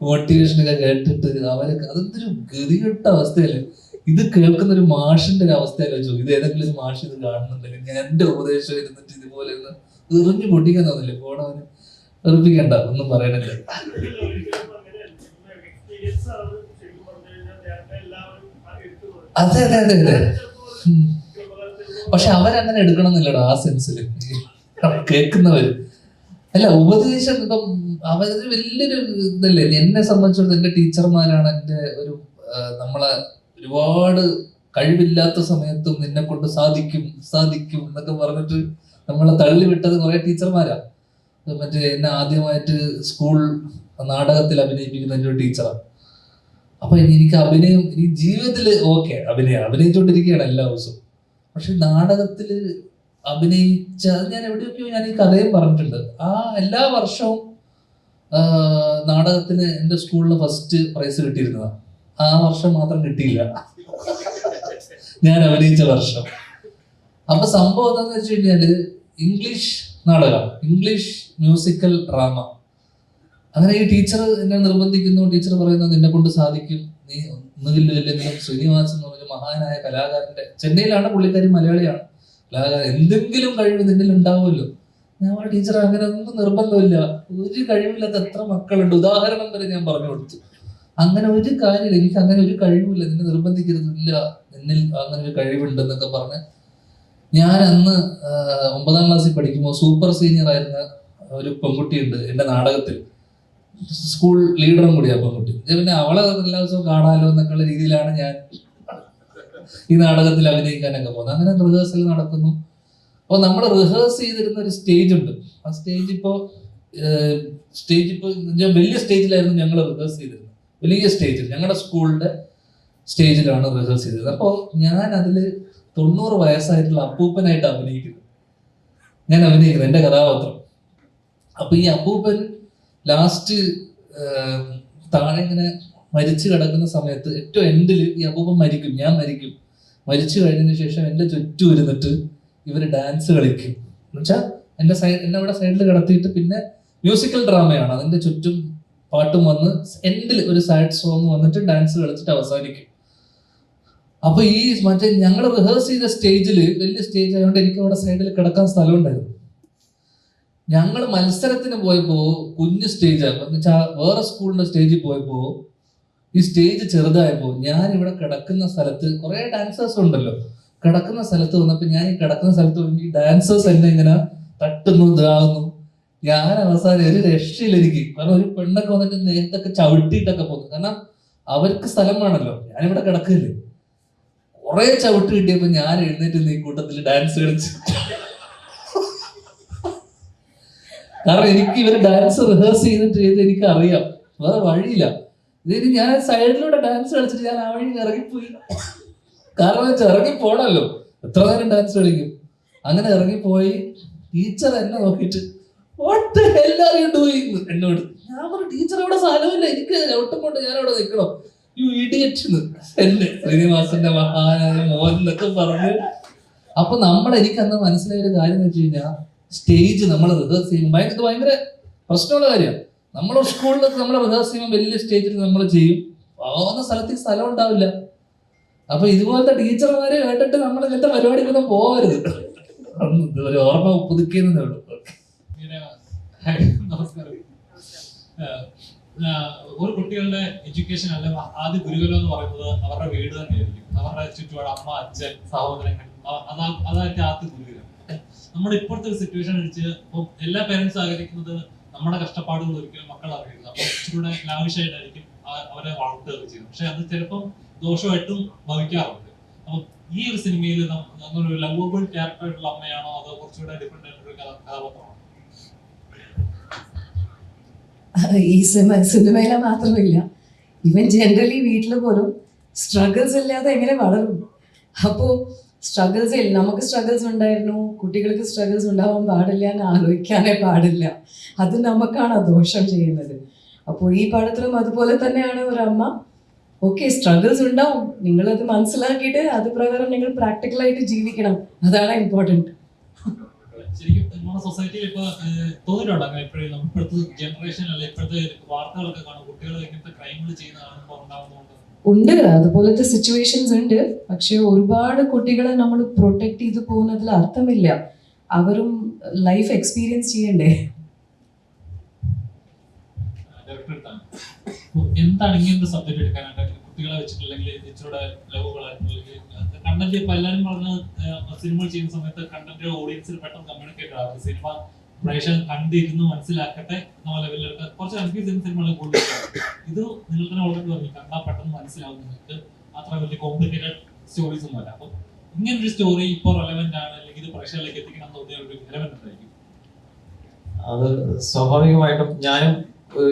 മോട്ടിവേഷനൊക്കെ കേട്ടിട്ട് അവരൊക്കെ അതെന്തൊരു ഗതികെട്ട അവസ്ഥയല്ലേ. ഇത് കേൾക്കുന്ന ഒരു മാഷിന്റെ ഒരു അവസ്ഥയിൽ വെച്ചു. ഇത് ഏതെങ്കിലും ഒരു മാഷ് ഇത് കാണുന്നുണ്ടെങ്കിൽ ഞാൻ എന്റെ ഉപദേശം ഇരുന്നിട്ട് ഇതുപോലെ ഒന്ന് എറിഞ്ഞു പൊട്ടിക്കാൻ തോന്നില്ലേ? ഫോണവന് എറിപ്പിക്കണ്ട, ഒന്നും പറയണില്ല. അതെ. പക്ഷെ അവരങ്ങനെ എടുക്കണമെന്നില്ലടാ ആ സെൻസില് കേൾക്കുന്നവര്. അല്ല, ഉപദേശം ഇപ്പം അവര് വലിയൊരു ഇതല്ലേ. എന്നെ സംബന്ധിച്ചിടത്തോളം എന്റെ ടീച്ചർമാരാണ് എന്റെ ഒരു നമ്മളെ ഒരുപാട് കഴിവില്ലാത്ത സമയത്തും നിന്നെ കൊണ്ട് സാധിക്കും എന്നൊക്കെ പറഞ്ഞിട്ട് നമ്മളെ തള്ളിവിട്ടത് കുറെ ടീച്ചർമാരാ. മറ്റേ എന്നെ ആദ്യമായിട്ട് സ്കൂൾ നാടകത്തിൽ അഭിനയിപ്പിക്കുന്ന എൻ്റെ ഒരു ടീച്ചറാണ്. അപ്പൊ എനിക്ക് അഭിനയം ഈ ജീവിതത്തില് അഭിനയിച്ചുകൊണ്ടിരിക്കുകയാണ് എല്ലാ ദിവസവും. പക്ഷെ നാടകത്തില് അഭിനയിച്ച ഞാൻ എവിടെയൊക്കെയോ ഞാൻ ഈ കഥയും പറഞ്ഞിട്ടുണ്ട്. ആ എല്ലാ വർഷവും നാടകത്തിന് എൻ്റെ സ്കൂളിൽ ഫസ്റ്റ് പ്രൈസ് കിട്ടിയിരുന്നതാണ്. ആ വർഷം മാത്രം കിട്ടിയില്ല, ഞാൻ അഭിനയിച്ച വർഷം. അപ്പൊ സംഭവം എന്താന്ന് വെച്ച് കഴിഞ്ഞാല് ഇംഗ്ലീഷ് നാടകം, ഇംഗ്ലീഷ് മ്യൂസിക്കൽ ഡ്രാമ. അങ്ങനെ ഈ ടീച്ചർ എന്നെ നിർബന്ധിക്കുന്നു. ടീച്ചർ പറയുന്നത് നിന്നെ കൊണ്ട് സാധിക്കും, നീ ഒന്നുകില്ലെങ്കിലും ശ്രീനിവാസൻ എന്ന് പറഞ്ഞ മഹാനായ കലാകാരന്റെ, ചെന്നൈയിലാണ് പുള്ളിക്കാരി, മലയാളിയാണ്, കലാകാരൻ, എന്തെങ്കിലും കഴിവ് നിന്നിൽ ഉണ്ടാവുമല്ലോ. ഞാൻ പറഞ്ഞു ടീച്ചർ അങ്ങനെ ഒന്നും നിർബന്ധമില്ല, ഒരു കഴിവില്ലാത്ത എത്ര മക്കളുണ്ട്, ഉദാഹരണം വരെ ഞാൻ പറഞ്ഞു കൊടുത്തു. അങ്ങനെ ഒരു കാര്യമില്ല, എനിക്ക് അങ്ങനെ ഒരു കഴിവില്ല, നിന്നെ നിർബന്ധിക്കരുതില്ല, നിന്നിൽ അങ്ങനെ ഒരു കഴിവുണ്ടെന്നൊക്കെ പറഞ്ഞ് ഞാൻ അന്ന് 9ാം ക്ലാസ്സിൽ പഠിക്കുമ്പോൾ സൂപ്പർ സീനിയർ ആയിരുന്ന ഒരു പെൺകുട്ടിയുണ്ട് എൻ്റെ നാടകത്തിൽ, സ്കൂൾ ലീഡറും കൂടി ആ പെൺകുട്ടി. പിന്നെ അവളെ എല്ലാ ദിവസവും കാണാലോ എന്നൊക്കെയുള്ള രീതിയിലാണ് ഞാൻ ഈ നാടകത്തിൽ അഭിനയിക്കാനൊക്കെ പോകുന്നത്. അങ്ങനെ റിഹേഴ്സൽ നടക്കുന്നു. അപ്പോൾ നമ്മൾ റിഹേഴ്സ് ചെയ്തിരുന്ന ഒരു സ്റ്റേജ് ഉണ്ട്. ആ സ്റ്റേജ് ഇപ്പോൾ വലിയ സ്റ്റേജിലായിരുന്നു ഞങ്ങൾ റിഹേഴ്സ് ചെയ്തിരുന്നത്, വലിയ സ്റ്റേജിൽ, ഞങ്ങളുടെ സ്കൂളിന്റെ സ്റ്റേജിലാണ് റിഹേഴ്സ് ചെയ്തത്. അപ്പോൾ ഞാൻ അതിൽ 90 വയസ്സായിട്ടുള്ള അപ്പൂപ്പനായിട്ട് അഭിനയിക്കുന്നത്, എൻ്റെ കഥാപാത്രം. അപ്പൊ ഈ അപ്പൂപ്പൻ ലാസ്റ്റ് താഴെ ഇങ്ങനെ മരിച്ചു കിടക്കുന്ന സമയത്ത് ഏറ്റവും എൻഡിൽ ഈ അപ്പൂപ്പൻ മരിക്കും, ഞാൻ മരിക്കും. മരിച്ചു കഴിഞ്ഞതിന് ശേഷം എൻ്റെ ചുറ്റും ഇരുന്നിട്ട് ഇവര് ഡാൻസ് കളിക്കും. എന്നുവെച്ചാൽ എന്നെ അവിടെ സൈഡിൽ കിടത്തിയിട്ട്, പിന്നെ മ്യൂസിക്കൽ ഡ്രാമയാണ്, അതിന്റെ ചുറ്റും പാട്ടും വന്ന് എൻഡിൽ ഒരു സാഡ് സോങ് വന്നിട്ട് ഡാൻസ് കളിച്ചിട്ട് അവസാനിക്കും. അപ്പൊ ഈ മറ്റേ ഞങ്ങൾ റിഹേഴ്സ് ചെയ്ത സ്റ്റേജിൽ, വലിയ സ്റ്റേജ് ആയതുകൊണ്ട് എനിക്ക് അവിടെ സൈഡിൽ കിടക്കാൻ സ്ഥലം ഉണ്ടായിരുന്നു. ഞങ്ങൾ മത്സരത്തിന് പോയപ്പോ കുഞ്ഞു സ്റ്റേജാണ്, എന്ന് വെച്ചാൽ വേറെ സ്കൂളിന്റെ സ്റ്റേജിൽ പോയപ്പോ ഈ സ്റ്റേജ് ചെറുതായപ്പോ ഞാൻ ഇവിടെ കിടക്കുന്ന സ്ഥലത്ത് കുറെ ഡാൻസേഴ്സ് ഉണ്ടല്ലോ, കിടക്കുന്ന സ്ഥലത്ത് വന്നപ്പോ ഞാൻ ഈ കിടക്കുന്ന സ്ഥലത്ത് ഈ ഡാൻസേഴ്സ് എന്നെ ഇങ്ങനെ തട്ടുന്നു, ഇതാകുന്നു. ഞാൻ അവസാനം ഒരു രക്ഷയിലെനിക്ക്, കാരണം ഒരു പെണ്ണൊക്കെ വന്നിട്ട് നേരത്തൊക്കെ ചവിട്ടിയിട്ടൊക്കെ പോകുന്നു, കാരണം അവർക്ക് സ്ഥലം വേണമല്ലോ, ഞാനിവിടെ കിടക്കില്ലേ. കുറെ ചവിട്ട് കിട്ടിയപ്പോ ഞാൻ എഴുന്നേറ്റ് ഈ കൂട്ടത്തിൽ ഡാൻസ് കളിച്ചു. കാരണം എനിക്ക് ഇവര് ഡാൻസ് റിഹേഴ്സ് ചെയ്തിട്ട് എനിക്ക് അറിയാം, വേറെ വഴിയില്ല. ഇതിന് ഞാൻ സൈഡിലൂടെ ഡാൻസ് കളിച്ചിട്ട് ഞാൻ ആ വഴി ഇറങ്ങിപ്പോയി. കാരണം ഇറങ്ങി പോണല്ലോ, എത്ര നേരം ഡാൻസ് കളിക്കും. അങ്ങനെ ഇറങ്ങിപ്പോയി. ടീച്ചർ എന്നെ നോക്കിയിട്ട് what the hell are you doing എന്നോട്. ഞാൻ പറഞ്ഞു ടീച്ചർ അവിടെ സ്ഥലമില്ല, എനിക്ക് ഒട്ടും കൊണ്ട് ഞാൻ അവിടെ നിൽക്കണം, യു ഇഡിയറ്റ് എന്നെ ശ്രീനിവാസന്റെ മഹാനായ മോൻ എന്നൊക്കെ പറഞ്ഞു. അപ്പൊ എനിക്കന്ന് മനസ്സിലായ ഒരു കാര്യം എന്ന് വെച്ച് കഴിഞ്ഞാൽ, സ്റ്റേജ് നമ്മൾ റിഹേഴ്സ് ചെയ്യുമ്പോൾ ഭയങ്കര പ്രശ്നമുള്ള കാര്യമാണ്. നമ്മളെ സ്കൂളിലൊക്കെ നമ്മൾ റിഹേഴ്സ് ചെയ്യുമ്പോൾ വലിയ സ്റ്റേജിൽ നമ്മൾ ചെയ്യും, പോകുന്ന സ്ഥലത്ത് സ്ഥലം ഉണ്ടാവില്ല. അപ്പൊ ഇതുപോലത്തെ ടീച്ചർമാരെ കേട്ടിട്ട് നമ്മൾ ഇങ്ങനത്തെ പരിപാടിക്കൊന്നും പോകരുത്. ഒരു ഓർമ്മ പുതുക്കിയെന്നേ ഉള്ളൂ. നമസ്കാരം. ഒരു കുട്ടികളുടെ എഡ്യൂക്കേഷൻ അല്ല ആദ്യ ഗുരുകുലം എന്ന് പറയുന്നത് അവരുടെ വീട് തന്നെയായിരിക്കും, അവരുടെ ചുറ്റുപാട്, അമ്മ, അച്ഛൻ, സഹോദരങ്ങൾ, അതായിരിക്കും ആദ്യ ഗുരുകുലം. നമ്മുടെ ഇപ്പോഴത്തെ ഒരു സിറ്റുവേഷൻ വെച്ച് ഇപ്പം എല്ലാ പേരൻസും ആഗ്രഹിക്കുന്നത് നമ്മുടെ കഷ്ടപ്പാടുകൾ ഒരിക്കലും മക്കൾ അറിയരുത്. അപ്പൊ ഇച്ചിലൂടെ ലാവിഷായിട്ടായിരിക്കും അവരെ വളർത്തുകയൊക്കെ ചെയ്യുന്നത്. പക്ഷെ അത് ചിലപ്പം ദോഷമായിട്ടും ഭവിക്കാറുണ്ട്. അപ്പൊ ഈ ഒരു സിനിമയിൽ നമ്മളൊരു ലവബിൾ ക്യാരക്ടർ ആയിട്ടുള്ള അമ്മയാണോ അതോ കുറച്ചുകൂടെ ഡിഫറെന്റ് ആയിട്ടൊരു കഥാപാത്രമാണോ? ഈ സിനിമയിലെ മാത്രമില്ല, ഇവൻ ജനറലി വീട്ടിൽ പോലും സ്ട്രഗിൾസ് ഇല്ലാതെ എങ്ങനെ വളരും. അപ്പോൾ നമുക്ക് സ്ട്രഗിൾസ് ഉണ്ടായിരുന്നു, കുട്ടികൾക്ക് സ്ട്രഗിൾസ് ഉണ്ടാവാൻ പാടില്ല എന്ന് ആലോചിക്കാനേ പാടില്ല. അത് നമുക്കാണ് ദോഷം ചെയ്യുന്നത്. അപ്പോൾ ഈ പടത്തിലും അതുപോലെ തന്നെയാണ് ഒരു അമ്മ. ഓക്കെ, സ്ട്രഗിൾസ് ഉണ്ടാവും, നിങ്ങളത് മനസ്സിലാക്കിയിട്ട് അത് പ്രകാരം നിങ്ങൾ പ്രാക്ടിക്കലായിട്ട് ജീവിക്കണം, അതാണ് ഇമ്പോർട്ടൻറ്റ്. ശരിക്കും നമ്മുടെ സൊസൈറ്റിയിൽ ഇപ്പൊ തോന്നിയിട്ടുണ്ടോ അങ്ങനെ എപ്പോഴും ഇപ്പോഴത്തെ ജനറേഷൻ അല്ലെ ഇപ്പോഴത്തെ വാർത്തകളൊക്കെ കാണും കുട്ടികൾ ഇങ്ങനത്തെ ക്രൈമുകൾ ചെയ്യുന്ന കാണുമ്പോൾ ഉണ്ടാകുന്നുണ്ട്? ഉണ്ട്, അതുപോലത്തെ സിറ്റുവേഷൻസ് ഉണ്ട്. പക്ഷെ ഒരുപാട് കുട്ടികളെ നമ്മൾ പ്രൊട്ടക്ട് ചെയ്ത് പോകുന്നതിൽ അർത്ഥമില്ല, അവരും ലൈഫ് എക്സ്പീരിയൻസ് ചെയ്യണ്ടേ. എന്താണ് ഇങ്ങനത്തെ സബ്ജക്ട് എടുക്കാനായിട്ട് കുട്ടികളെ വെച്ചിട്ടില്ലെങ്കിൽ ഇച്ചിലൂടെ ലവുകളായിട്ടുള്ള കണ്ടന്റ്? ഇപ്പൊ എല്ലാവരും പറഞ്ഞത് സിനിമകൾ ചെയ്യുന്ന സമയത്ത് കണ്ടന്റ് ഓഡിയൻസിൽ പെട്ടെന്ന് കമ്മ്യൂണിക്കേറ്റ് ആകും, സിനിമ പ്രേക്ഷകൻ കണ്ടിരുന്ന് മനസ്സിലാക്കട്ടെ എന്ന ലെവലിലൊക്കെ കുറച്ച് കൺഫ്യൂസ് ചെയ്യുന്ന സിനിമകൾ കൂടുതൽ. ഇത് നിങ്ങൾ തന്നെ ഓൾറെഡി പറഞ്ഞു, കണ്ടാൽ പെട്ടെന്ന് മനസ്സിലാവും, നിങ്ങൾക്ക് അത്ര വലിയ കോംപ്ലിക്കേറ്റഡ് സ്റ്റോറീസ് ഒന്നും അല്ല. അപ്പൊ ഇങ്ങനൊരു സ്റ്റോറി ഇപ്പോൾ റെലവെന്റ് ആണ് അല്ലെങ്കിൽ ഇത് പ്രേക്ഷകരിലേക്ക് എത്തിക്കണം എന്ന് തോന്നിയ ഒരു എലമെന്റ് എന്തായിരിക്കും? അത് സ്വാഭാവികമായിട്ടും ഞാനും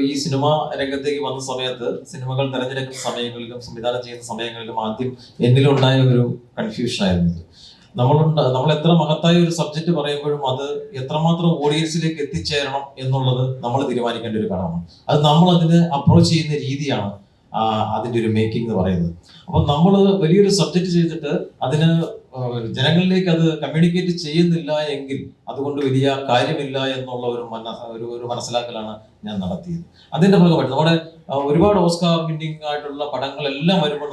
ഈ സിനിമ രംഗത്തേക്ക് വന്ന സമയത്ത്, സിനിമകൾ തിരഞ്ഞെടുക്കുന്ന സമയങ്ങളിലും സംവിധാനം ചെയ്യുന്ന സമയങ്ങളിലും ആദ്യം എന്നിലുണ്ടായ ഒരു കൺഫ്യൂഷൻ ആയിരുന്നു. നമ്മൾ എത്ര മഹത്തായ ഒരു സബ്ജക്ട് പറയുമ്പോഴും അത് എത്രമാത്രം ഓഡിയൻസിലേക്ക് എത്തിച്ചേരണം എന്നുള്ളത് നമ്മൾ തീരുമാനിക്കേണ്ട ഒരു കാര്യമാണ്. അത് നമ്മൾ അതിന് അപ്രോച്ച് ചെയ്യുന്ന രീതിയാണ് അതിന്റെ ഒരു മേക്കിംഗ് എന്ന് പറയുന്നത്. അപ്പം നമ്മൾ വലിയൊരു സബ്ജക്റ്റ് ചെയ്തിട്ട് അതിന് ജനങ്ങളിലേക്ക് അത് കമ്മ്യൂണിക്കേറ്റ് ചെയ്യുന്നില്ല എങ്കിൽ അതുകൊണ്ട് വലിയ കാര്യമില്ല എന്നുള്ള ഒരു മനസ്സിലാക്കലാണ് ഞാൻ നടത്തിയത്. അതിന്റെ ഭാഗമായിട്ട് നമ്മുടെ ഒരുപാട് ഓസ്കാർ വിന്നിംഗ് ആയിട്ടുള്ള പടങ്ങളെല്ലാം വരുമ്പോൾ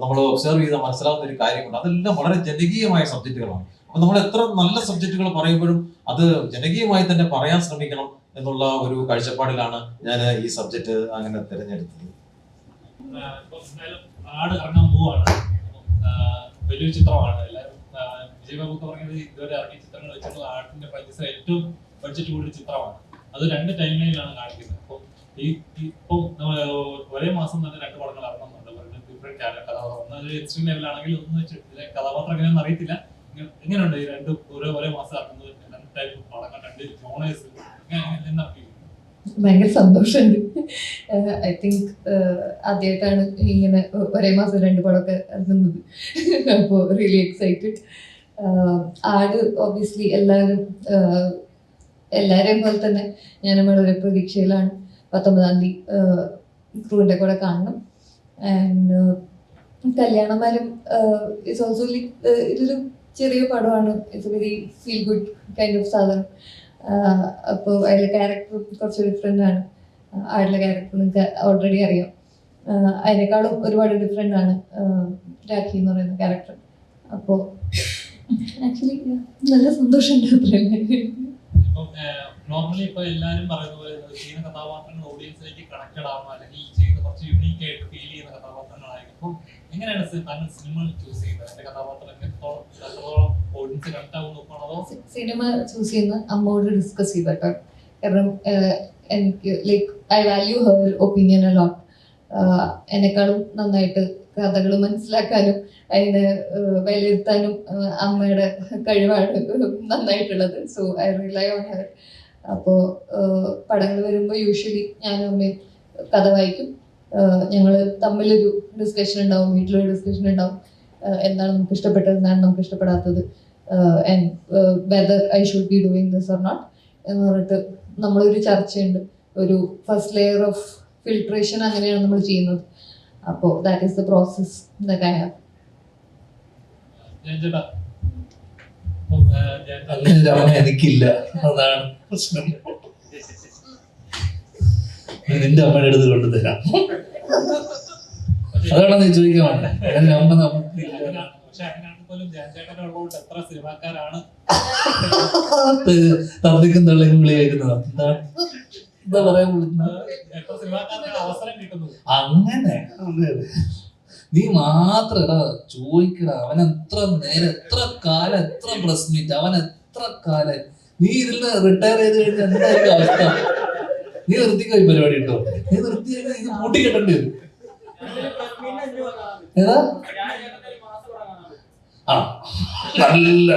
നമ്മൾ ഒബ്സർവ് ചെയ്താൽ മനസ്സിലാവുന്ന ഒരു കാര്യമുണ്ട്. അതെല്ലാം വളരെ ജനകീയമായ സബ്ജക്റ്റുകളാണ്. അപ്പൊ നമ്മൾ എത്ര നല്ല സബ്ജക്റ്റുകൾ പറയുമ്പോഴും അത് ജനകീയമായി തന്നെ പറയാൻ ശ്രമിക്കണം എന്നുള്ള ഒരു കാഴ്ചപ്പാടിലാണ് ഞാൻ ഈ സബ്ജക്റ്റ് അങ്ങനെ തിരഞ്ഞെടുത്തത്. ആട് ഇറങ്ങാൻ പോവാണ്. വലിയൊരു ചിത്രമാണ്. എല്ലാവരും വിജയ് ബാബു പറഞ്ഞത് ഇതുവരെ ഇറങ്ങിയ ചിത്രങ്ങൾ വെച്ചുള്ള ആർട്ടിന്റെ ബഡ്ജറ്റ് ഏറ്റവും ബഡ്ജറ്റ് കൂടിയ ചിത്രമാണ്. അത് 2 ടൈം ലൈനിലാണ് കാണിക്കുന്നത്. അപ്പോൾ ഇപ്പം ഒരേ മാസം തന്നെ 2 പടങ്ങൾ ഇറങ്ങുന്നുണ്ട്. ഡിഫറെന്റ് കഥാപാത്രം. ഒന്ന് എക്സ്ട്രീം ലെവലാണെങ്കിൽ ഒന്ന് കഥാപാത്രം എങ്ങനെയാണെന്ന് അറിയത്തില്ല. എങ്ങനെയുണ്ട് ഈ 2 ഒരേ മാസം ഇറങ്ങുന്നത്? 2 ടൈപ്പ് പടങ്ങൾ, 2 ജോണേഴ്സ് എന്നാ? ഭയങ്കര സന്തോഷമുണ്ട്. ഐ തിങ്ക് ആദ്യമായിട്ടാണ് ഇങ്ങനെ ഒരേ മാസം 2 പടമൊക്കെ ഇറങ്ങുന്നത്. അപ്പോൾ റിയലി എക്സൈറ്റഡ്. ആട് ഒബ്വിയസ്ലി എല്ലാവരെയും പോലെ തന്നെ ഞാനും വളരെ പ്രതീക്ഷയിലാണ്. 19-ാം തീയതി ക്രൂവിൻ്റെ കൂടെ കാണണം. ആൻഡ് കല്യാണമാരും ഇറ്റ്സ് ഓൾസോ ഇതൊരു ചെറിയ പടമാണ്. It's very feel good kind of സാധനം. അപ്പോൾ അതിലെ ക്യാരക്ടർ കുറച്ച് ഡിഫറെൻ്റ് ആണ്. ആടുള്ള ക്യാരക്ടർ നിങ്ങൾക്ക് ഓൾറെഡി അറിയാം. അതിനേക്കാളും ഒരുപാട് ഡിഫറെൻ്റ് ആണ് രാഖി എന്ന് പറയുന്ന ക്യാരക്ടർ. അപ്പോൾ ആക്ച്വലി നല്ല സന്തോഷമുണ്ട്. നോർമലി ഇപ്പൊ എല്ലാവരും പറയുന്ന പോലെ ചെയ്യുന്ന കഥാപാത്രങ്ങൾ ഓഡിയൻസിലേക്ക് കണക്റ്റഡ് ആവുക, അല്ലെങ്കിൽ ചെയ്യുന്ന കുറച്ച് യുണീക്ക് ആയിട്ട് ഫീൽ ചെയ്യുന്ന കഥാപാത്രങ്ങളായിരിക്കും. അപ്പം എങ്ങനെയാണ് സിനിമ ചൂസ് ചെയ്യുന്നത്? എന്റെ കഥാപാത്രം എത്രത്തോളം ഓഡിയൻസ് കണക്ട് ആവും നോക്കുകയാണോ? സിനിമ ചൂസ് ചെയ്യുന്ന അമ്മോട് ഡിസ്കസ് ചെയ്തിട്ട്. കാരണം എനിക്ക് I value her opinion a lot. എന്നെക്കാളും നന്നായിട്ട് കഥകൾ മനസ്സിലാക്കാനും അതിനെ വിലയിരുത്താനും അമ്മയുടെ കഴിവാണ് നന്നായിട്ടുള്ളത്. So I rely on her. അപ്പോൾ പടങ്ങൾ വരുമ്പോൾ യൂഷ്വലി ഞാനും അമ്മയും കഥ വായിക്കും. ഞങ്ങൾ തമ്മിലൊരു ഡിസ്കഷൻ ഉണ്ടാവും, വീട്ടിലൊരു ഡിസ്കഷൻ ഉണ്ടാവും. എന്താണ് നമുക്ക് ഇഷ്ടപ്പെട്ടത്, എന്താണ് നമുക്ക് ഇഷ്ടപ്പെടാത്തത്, and whether I should be doing this or not എന്ന് പറഞ്ഞിട്ട് നമ്മളൊരു ചർച്ചയുണ്ട്. ഒരു ഫസ്റ്റ് ലെയർ ഓഫ് ഫിൽട്രേഷൻ അങ്ങനെയാണ് നമ്മൾ ചെയ്യുന്നത്. അപ്പോൾ that is the process that I have. അങ്ങനെ എനിക്കില്ല, അതാണ് പ്രശ്നം. നിന്റെ അമ്മയുടെ അടുത്ത് കൊണ്ടുതരാം, അതാണ് നീ ചോദിക്കാൻ വന്നത്. അമ്മ തർദ്ദിക്കും തള്ളിയും വിളി കേൾക്കുന്നത് എന്താണ്, എന്താ പറയാൻ അങ്ങനെ? നീ മാത്രം എടാ ചോദിക്കടാ. അവൻ എത്ര നേരം, എത്ര കാലം, എത്ര പ്രസ് മീറ്റ്, അവൻ എത്ര കാലം. നീ ഇതിൽ നിന്ന് റിട്ടയർ ചെയ്ത് കഴിഞ്ഞാൽ എന്തായിരിക്കും അവസ്ഥ? നീ നിർത്തിക്കോ ഈ പരിപാടി കേട്ടോ. നീ നിർത്തി കഴിഞ്ഞാൽ ഇത് കൂട്ടിക്കെട്ടേണ്ടി വരും. ഏതാ ആ നല്ല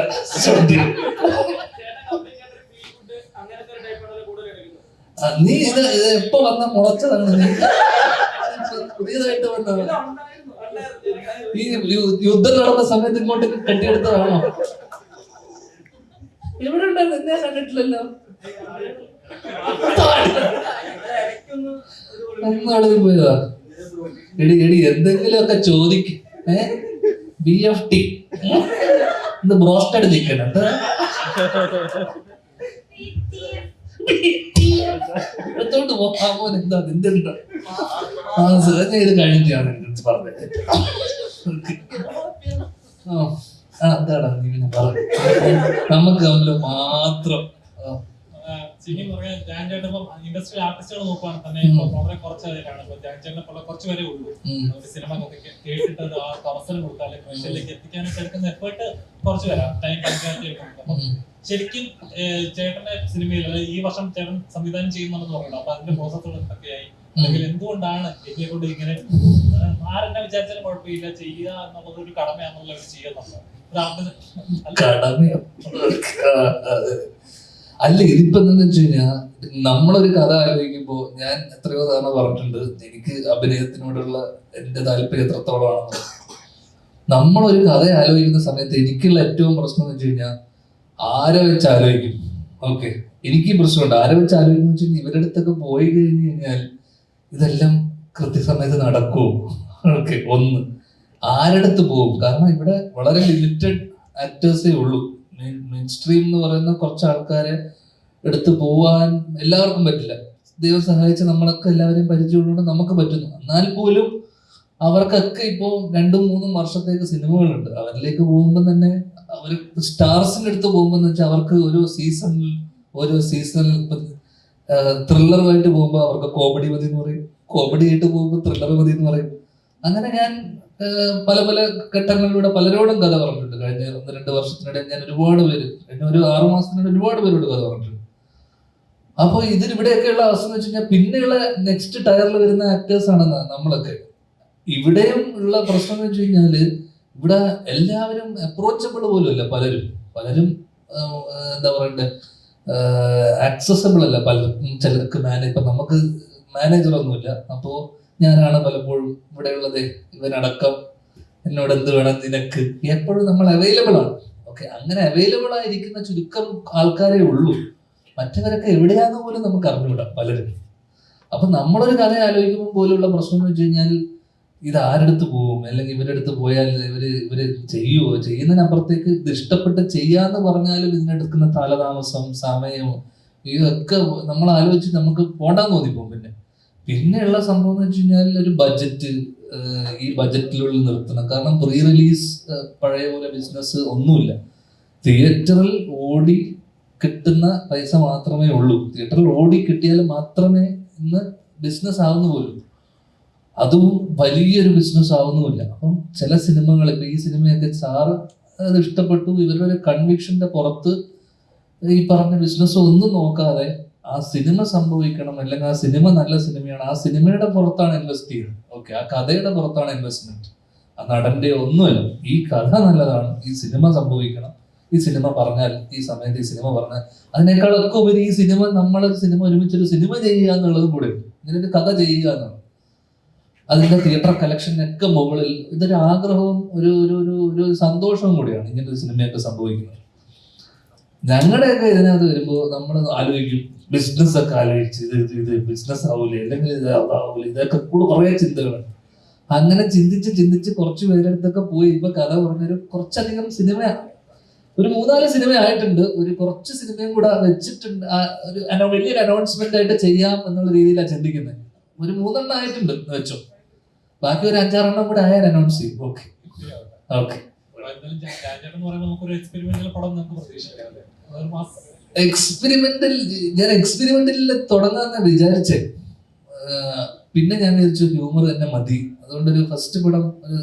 നീ ഇത് എപ്പോ വന്ന മുളച്ചതാണ്. നീ പുതിയതായിട്ട് വന്നത് ഈ യുദ്ധം നടന്ന സമയത്ത് ഇങ്ങോട്ട് കെട്ടിയെടുത്തതാണോ? ഇവിടെ ഉണ്ടായിരുന്നു, എന്നെ കണ്ടിട്ടില്ലല്ലോ. എന്നാളത് പോയതാ. എടി എന്തെങ്കിലുമൊക്കെ ചോദിക്കും. BFT ഇത് ബ്രോസ്റ്റഡ് ചിക്കൻ എന്താ എടുത്തോണ്ട് പോകാമോ? എന്താ നിന്റെ ഇത് കഴിഞ്ഞാണ് പറഞ്ഞത്. എന്താടാ നീ പിന്നെ പറഞ്ഞു, നമുക്ക് തമ്മിൽ മാത്രം. ഇൻഡസ്ട്രിയൽ ആർട്ടിസ്റ്റുകൾ നോക്കുകയാണെങ്കിൽ തന്നെ വളരെ കുറച്ച് പേരാണ്. ധ്യാൻചേട്ടനെ പോലെ കുറച്ച് പേരേ ഉള്ളൂ ഒരു സിനിമ കേട്ടിട്ട് ആ അവസരം കൊടുക്കുക, അല്ലെങ്കിൽ പ്രേക്ഷകരിലേക്ക് എത്തിക്കാനായിട്ട് എടുക്കുന്ന എഫേർട്ട് കുറച്ച് പേരാ. ടൈം പഞ്ചായത്ത്. അപ്പം ശരിക്കും ചേട്ടന്റെ സിനിമയിൽ ഈ വർഷം ചേട്ടൻ സംവിധാനം ചെയ്യുന്നുണ്ടെന്ന് പറയുന്നത്, അപ്പൊ അതിന്റെ പ്രോസസ്സുകൾ എന്തൊക്കെയായി, അല്ലെങ്കിൽ എന്തുകൊണ്ടാണ് എന്നെ കൊണ്ട് ഇങ്ങനെ ആരെന്നെ വിചാരിച്ചാലും കുഴപ്പമില്ല ചെയ്യുക എന്നുള്ളത് ഒരു കടമയാണെന്നുള്ള ചെയ്യുന്നുണ്ട്. അല്ല, ഇതിപ്പോ എന്താന്ന് വെച്ച് കഴിഞ്ഞാൽ നമ്മളൊരു കഥ ആലോചിക്കുമ്പോ, ഞാൻ എത്രയോ തവണ പറഞ്ഞിട്ടുണ്ട് എനിക്ക് അഭിനയത്തിനോടുള്ള എന്റെ താല്പര്യം എത്രത്തോളമാണെന്ന്. നമ്മളൊരു കഥ ആലോചിക്കുന്ന സമയത്ത് എനിക്കുള്ള ഏറ്റവും പ്രശ്നം എന്ന് വെച്ച് കഴിഞ്ഞാൽ ആരെ വെച്ച് ആലോചിക്കും. ഓക്കെ, എനിക്ക് പ്രശ്നമുണ്ട് ആരെ വെച്ച് ആലോചിക്കുന്ന വെച്ച് കഴിഞ്ഞാൽ ഇവരുടെ അടുത്തൊക്കെ പോയി കഴിഞ്ഞ് കഴിഞ്ഞാൽ ഇതെല്ലാം കൃത്യസമയത്ത് നടക്കുമോ? ഓക്കെ, ഒന്ന് ആരടുത്ത് പോകും? കാരണം ഇവിടെ വളരെ ലിമിറ്റഡ് ആക്ടേഴ്സേ ഉള്ളൂ. മെയിൻ സ്ട്രീം എന്ന് പറയുന്ന കുറച്ച് ആൾക്കാരെ എടുത്ത് പോവാൻ എല്ലാവർക്കും പറ്റില്ല. ദൈവം സഹായിച്ച് നമ്മളൊക്കെ എല്ലാവരെയും പരിചയമുള്ളതുകൊണ്ട് നമുക്ക് പറ്റുന്നു. എന്നാൽ പോലും അവർക്കൊക്കെ ഇപ്പോൾ 2-3 വർഷത്തേക്ക് സിനിമകളുണ്ട്. അവരിലേക്ക് പോകുമ്പോൾ തന്നെ അവർ സ്റ്റാർസിന്റെ അടുത്ത് പോകുമ്പോൾ എന്ന് വെച്ചാൽ അവർക്ക് ഓരോ സീസണിൽ ത്രില്ലറുമായിട്ട് പോകുമ്പോൾ അവർക്ക് കോമഡി മതി എന്ന് പറയും, കോമഡി ആയിട്ട് പോകുമ്പോൾ ത്രില്ലർ മതി എന്ന് പറയും. അങ്ങനെ ഞാൻ പല ഘട്ടങ്ങളിലൂടെ പലരോടും കഥ പറഞ്ഞിട്ടുണ്ട്. കഴിഞ്ഞ 1-2 വർഷത്തിനിടെ ഞാൻ ഒരുപാട് പേര്, കഴിഞ്ഞ ഒരു 6 മാസത്തിനിടെ ഒരുപാട് പേരോട് കഥ പറഞ്ഞിട്ടുണ്ട്. അപ്പോൾ ഇവിടെയൊക്കെയുള്ള അവസ്ഥ എന്ന് വെച്ച് കഴിഞ്ഞാൽ പിന്നെയുള്ള നെക്സ്റ്റ് ടയറിൽ വരുന്ന ആക്ടേഴ്സ് ആണ് നമ്മളൊക്കെ. ഇവിടെയും ഉള്ള പ്രശ്നം എന്ന് വെച്ച് കഴിഞ്ഞാല് ഇവിടെ എല്ലാവരും അപ്രോച്ചബിൾ പോലും അല്ല. പലരും എന്താ പറയണ്ടേ, ആക്സസബിൾ അല്ല. ചിലർക്ക് ഇപ്പൊ നമുക്ക് മാനേജറൊന്നുമില്ല. അപ്പോ ഞാനാണ് പലപ്പോഴും ഇവിടെയുള്ളത്. ഇവനടക്കം എന്നോട് എന്ത് വേണം നിനക്ക്, എപ്പോഴും നമ്മൾ അവൈലബിൾ ആണ്. ഓക്കെ, അങ്ങനെ അവൈലബിൾ ആയിരിക്കുന്ന ചുരുക്കം ആൾക്കാരേ ഉള്ളൂ. മറ്റവരൊക്കെ എവിടെയാന്ന് പോലും നമുക്ക് അറിഞ്ഞുകൂടാ പലരും. അപ്പൊ നമ്മളൊരു കഥ ആലോചിക്കുമ്പോൾ പോലുള്ള പ്രശ്നം എന്ന് വെച്ച് കഴിഞ്ഞാൽ ഇത് ആരെടുത്ത് പോകും, അല്ലെങ്കിൽ ഇവരുടെ അടുത്ത് പോയാൽ ഇവര് ചെയ്യുമോ, ചെയ്യുന്നതിനപ്പുറത്തേക്ക് ഇത് ഇഷ്ടപ്പെട്ട് ചെയ്യാന്ന് പറഞ്ഞാലും ഇതിനെടുക്കുന്ന കാലതാമസം, സമയം, ഇതൊക്കെ നമ്മൾ ആലോചിച്ച് നമുക്ക് പോണ്ടാന്ന് തോന്നിപ്പോകും. പിന്നെയുള്ള സംഭവം എന്ന് വെച്ച് കഴിഞ്ഞാൽ ഒരു ബഡ്ജറ്റ്, ഈ ബഡ്ജറ്റിനുള്ളിൽ നിർത്തണം. കാരണം പ്രീ റിലീസ് പഴയ പോലെ ബിസിനസ് ഒന്നുമില്ല. തിയേറ്ററിൽ ഓടി കിട്ടുന്ന പൈസ മാത്രമേ ഉള്ളൂ. തിയേറ്ററിൽ ഓടി കിട്ടിയാൽ മാത്രമേ ഇന്ന് ബിസിനസ് ആവുന്ന പോലും. അതും വലിയൊരു ബിസിനസ് ആവുന്നുമില്ല. അപ്പം ചില സിനിമകൾ, ഇപ്പൊ ഈ സിനിമയൊക്കെ സാറ് അത് ഇഷ്ടപ്പെട്ടു, ഇവരുടെ ഒരു കൺവിക്ഷന്റെ പുറത്ത് ഈ പറഞ്ഞ ബിസിനസ് ഒന്നും നോക്കാതെ ആ സിനിമ സംഭവിക്കണം, അല്ലെങ്കിൽ ആ സിനിമ നല്ല സിനിമയാണ്, ആ സിനിമയുടെ പുറത്താണ് ഇൻവെസ്റ്റ് ചെയ്യുന്നത്. ഓക്കെ, ആ കഥയുടെ പുറത്താണ് ഇൻവെസ്റ്റ്മെന്റ്, ആ നടന്റെ ഒന്നുമല്ല. ഈ കഥ നല്ലതാണ്, ഈ സിനിമ സംഭവിക്കണം, ഈ സിനിമ പറഞ്ഞാൽ, ഈ സമയത്ത് ഈ സിനിമ പറഞ്ഞാൽ, അതിനേക്കാളൊക്കെ ഉപരി ഈ സിനിമ, നമ്മളൊരു സിനിമ ഒരുമിച്ചൊരു സിനിമ ചെയ്യുക എന്നുള്ളതും കൂടെ, ഇങ്ങനെ ഒരു കഥ ചെയ്യുക എന്നുള്ളത്, അതിന്റെ തിയേറ്റർ കളക്ഷനൊക്കെ മുകളിൽ ഇതൊരു ആഗ്രഹവും ഒരു സന്തോഷവും കൂടിയാണ് ഇങ്ങനൊരു സിനിമയൊക്കെ സംഭവിക്കുന്നത്. ഞങ്ങളുടെയൊക്കെ ഇതിനകത്ത് വരുമ്പോൾ നമ്മൾ ആലോചിക്കും, ബിസിനസ് ഒക്കെ ആലോചിച്ച് ഇത് ബിസിനസ് ആവൂലേ, അല്ലെങ്കിൽ ഇത് ആവൂലേ, ഇതൊക്കെ കൂടെ കുറേ ചിന്തകളുണ്ട്. അങ്ങനെ ചിന്തിച്ച് കുറച്ച് പേരെടുത്തൊക്കെ പോയി ഇപ്പൊ കഥ പറഞ്ഞൊരു കുറച്ചധികം സിനിമ, ഒരു 3-4 സിനിമ ആയിട്ടുണ്ട്. ഒരു കുറച്ച് സിനിമയും കൂടെ വെച്ചിട്ടുണ്ട്. ഒരു വലിയൊരു അനൗൺസ്മെന്റ് ആയിട്ട് ചെയ്യാം എന്നുള്ള രീതിയിലാണ് ചിന്തിക്കുന്നത്. ഒരു 3 ആയിട്ടുണ്ട് വെച്ചോ, ബാക്കി ഒരു 5-6 കൂടെ ആയാൽ അനൗൺസ് ചെയ്യും. ഓക്കെ ഓക്കെ, എക്സ്പെരിമെന്റിൽ തുടങ്ങാന്ന് വിചാരിച്ചേ. പിന്നെ ഞാൻ വിചാരിച്ചു ഹ്യൂമർ തന്നെ മതി. അതുകൊണ്ടൊരു ഫസ്റ്റ് പടം ഒരു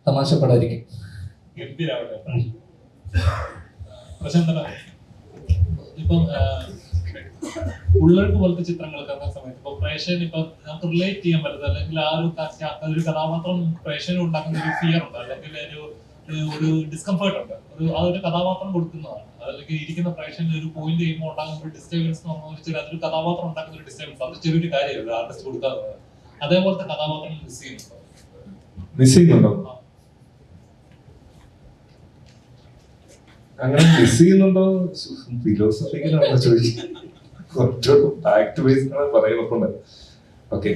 തമാശ പടമായിരിക്കും. ഇപ്പം ഉള്ളർക്ക് പോലത്തെ ചിത്രങ്ങളൊക്കെ ഇറങ്ങുന്ന സമയത്ത് ഇപ്പൊ പ്രേക്ഷകൻ ഇപ്പൊ നമുക്ക് റിലേറ്റ് ചെയ്യാൻ പറ്റുന്നത്, അല്ലെങ്കിൽ ആ ഒരു കഥാപാത്രം പ്രേക്ഷകൻ ഉണ്ടാക്കുന്ന ഒരു ഫിയർ ഉണ്ട്, അല്ലെങ്കിൽ ഒരു ഡിസ്കംഫേർട്ട് ഉണ്ട്. ആ ഒരു കഥാപാത്രം കൊടുക്കുന്നതാണ്, അല്ലെങ്കിൽ ഇരിക്കുന്ന പ്രേക്ഷകന് ഒരു പോയിന്റ് ചെയ്യുമ്പോൾ ഉണ്ടാകുന്ന ഒരു ഡിസ്റ്റർബൻസ് എന്ന് പറഞ്ഞാൽ അതൊരു കഥാപാത്രം ഉണ്ടാക്കുന്ന ഒരു ഡിസ്റ്റർബൻസ്, അത് ചെറിയൊരു കാര്യമല്ല ആർട്ടിസ്റ്റ് കൊടുക്കാതെ. അതേപോലത്തെ കഥാപാത്രം മിസ് ചെയ്യുന്നുണ്ടോ? അങ്ങനെ മിസ് ചെയ്യുന്നുണ്ടോ? ഫിലോസഫിക്കലാണോ ചോദിക്കുന്നത്? കുറച്ചുകൂടെ ഫാക്ട് ബേസ്ഡ് ആണ് പറയുന്നത്. ഓക്കെ,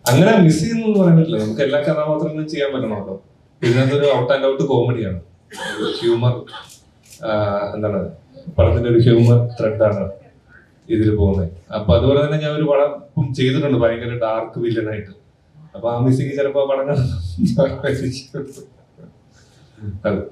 അങ്ങനെ മിസ് ചെയ്യുന്നു പറയാൻ പറ്റില്ല. നമുക്ക് എല്ലാ കഥാപാത്രങ്ങളും ചെയ്യാൻ പറ്റണമല്ലോ. ഇതിനകത്തൊരു ഔട്ട് ആൻഡ് ഔട്ട് കോമഡിയാണ്, ഹ്യൂമർ, എന്താണ് പടത്തിന്റെ ഒരു ഹ്യൂമർ ത്രെഡാണ് ഇതിൽ പോകുന്നത്. അപ്പൊ അതുപോലെ തന്നെ ഞാൻ ഒരു പടം ഇപ്പം ചെയ്തിട്ടുണ്ട് ഭയങ്കര ഡാർക്ക് വില്ലനായിട്ട്. അപ്പൊ ആ മിസ്സിങ് ചിലപ്പോ പടങ്ങൾ അതെ.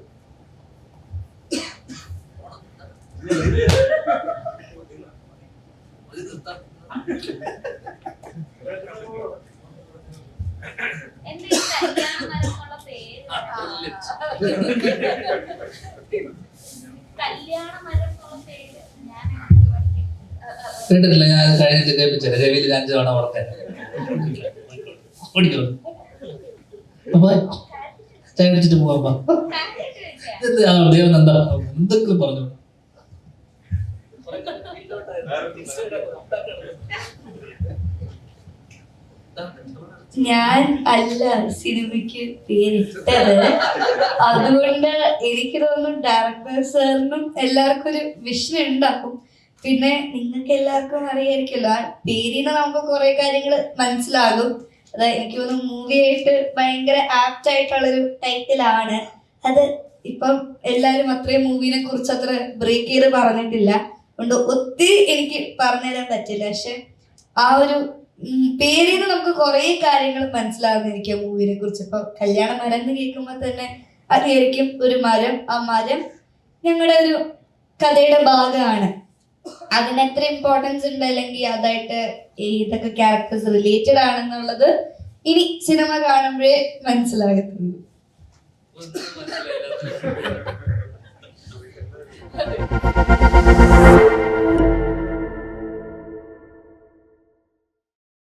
കേട്ടിട്ടില്ല, ഞാൻ കഴിഞ്ഞിട്ട് കേൾപ്പിച്ചത് രവിയിൽ 5 തവണ പറഞ്ഞ ഓടിക്കോ. അപ്പൊ ചായ അടിച്ചിട്ട് പോവാ. ദേവൻ എന്താ എന്തെങ്കിലും പറഞ്ഞു? ഞാൻ അല്ല സിനിമയ്ക്ക് പേരിട്ടത്. അതുകൊണ്ട് എനിക്ക് തോന്നുന്നു ഡയറക്ടർ സാറിനും എല്ലാവർക്കും ഒരു വിഷൻ ഉണ്ടാക്കും. പിന്നെ നിങ്ങൾക്ക് എല്ലാവർക്കും അറിയായിരിക്കുമല്ലോ, ആ പേരിന് നമുക്ക് കുറെ കാര്യങ്ങൾ മനസ്സിലാകും. അതായത് എനിക്ക് തോന്നുന്നു മൂവിയായിട്ട് ഭയങ്കര ആപ്റ്റ് ആയിട്ടുള്ളൊരു ടൈറ്റിലാണ് അത്. ഇപ്പം എല്ലാവരും അത്രയും മൂവിനെ കുറിച്ച് അത്ര ബ്രേക്ക് ചെയ്ത് പറഞ്ഞിട്ടില്ല, അതുകൊണ്ട് ഒത്തിരി എനിക്ക് പറഞ്ഞുതരാൻ പറ്റില്ല. പക്ഷെ ആ ഒരു പേരിൽ നിന്ന് നമുക്ക് കുറെ കാര്യങ്ങൾ മനസ്സിലാകുന്നിരിക്കും മൂവിനെ കുറിച്ച്. ഇപ്പൊ കല്യാണ മരം എന്ന് കേൾക്കുമ്പോൾ തന്നെ അറിയായിരിക്കും ഒരു മരം, ആ മരം ഞങ്ങളുടെ ഒരു കഥയുടെ ഭാഗമാണ്. അതിന് എത്ര ഇമ്പോർട്ടൻസ് ഉണ്ട്, അല്ലെങ്കിൽ അതായിട്ട് ഏതൊക്കെ ക്യാരക്ടേഴ്സ് റിലേറ്റഡ് ആണെന്നുള്ളത് ഇനി സിനിമ കാണുമ്പോഴേ മനസ്സിലാകത്തുള്ളൂ.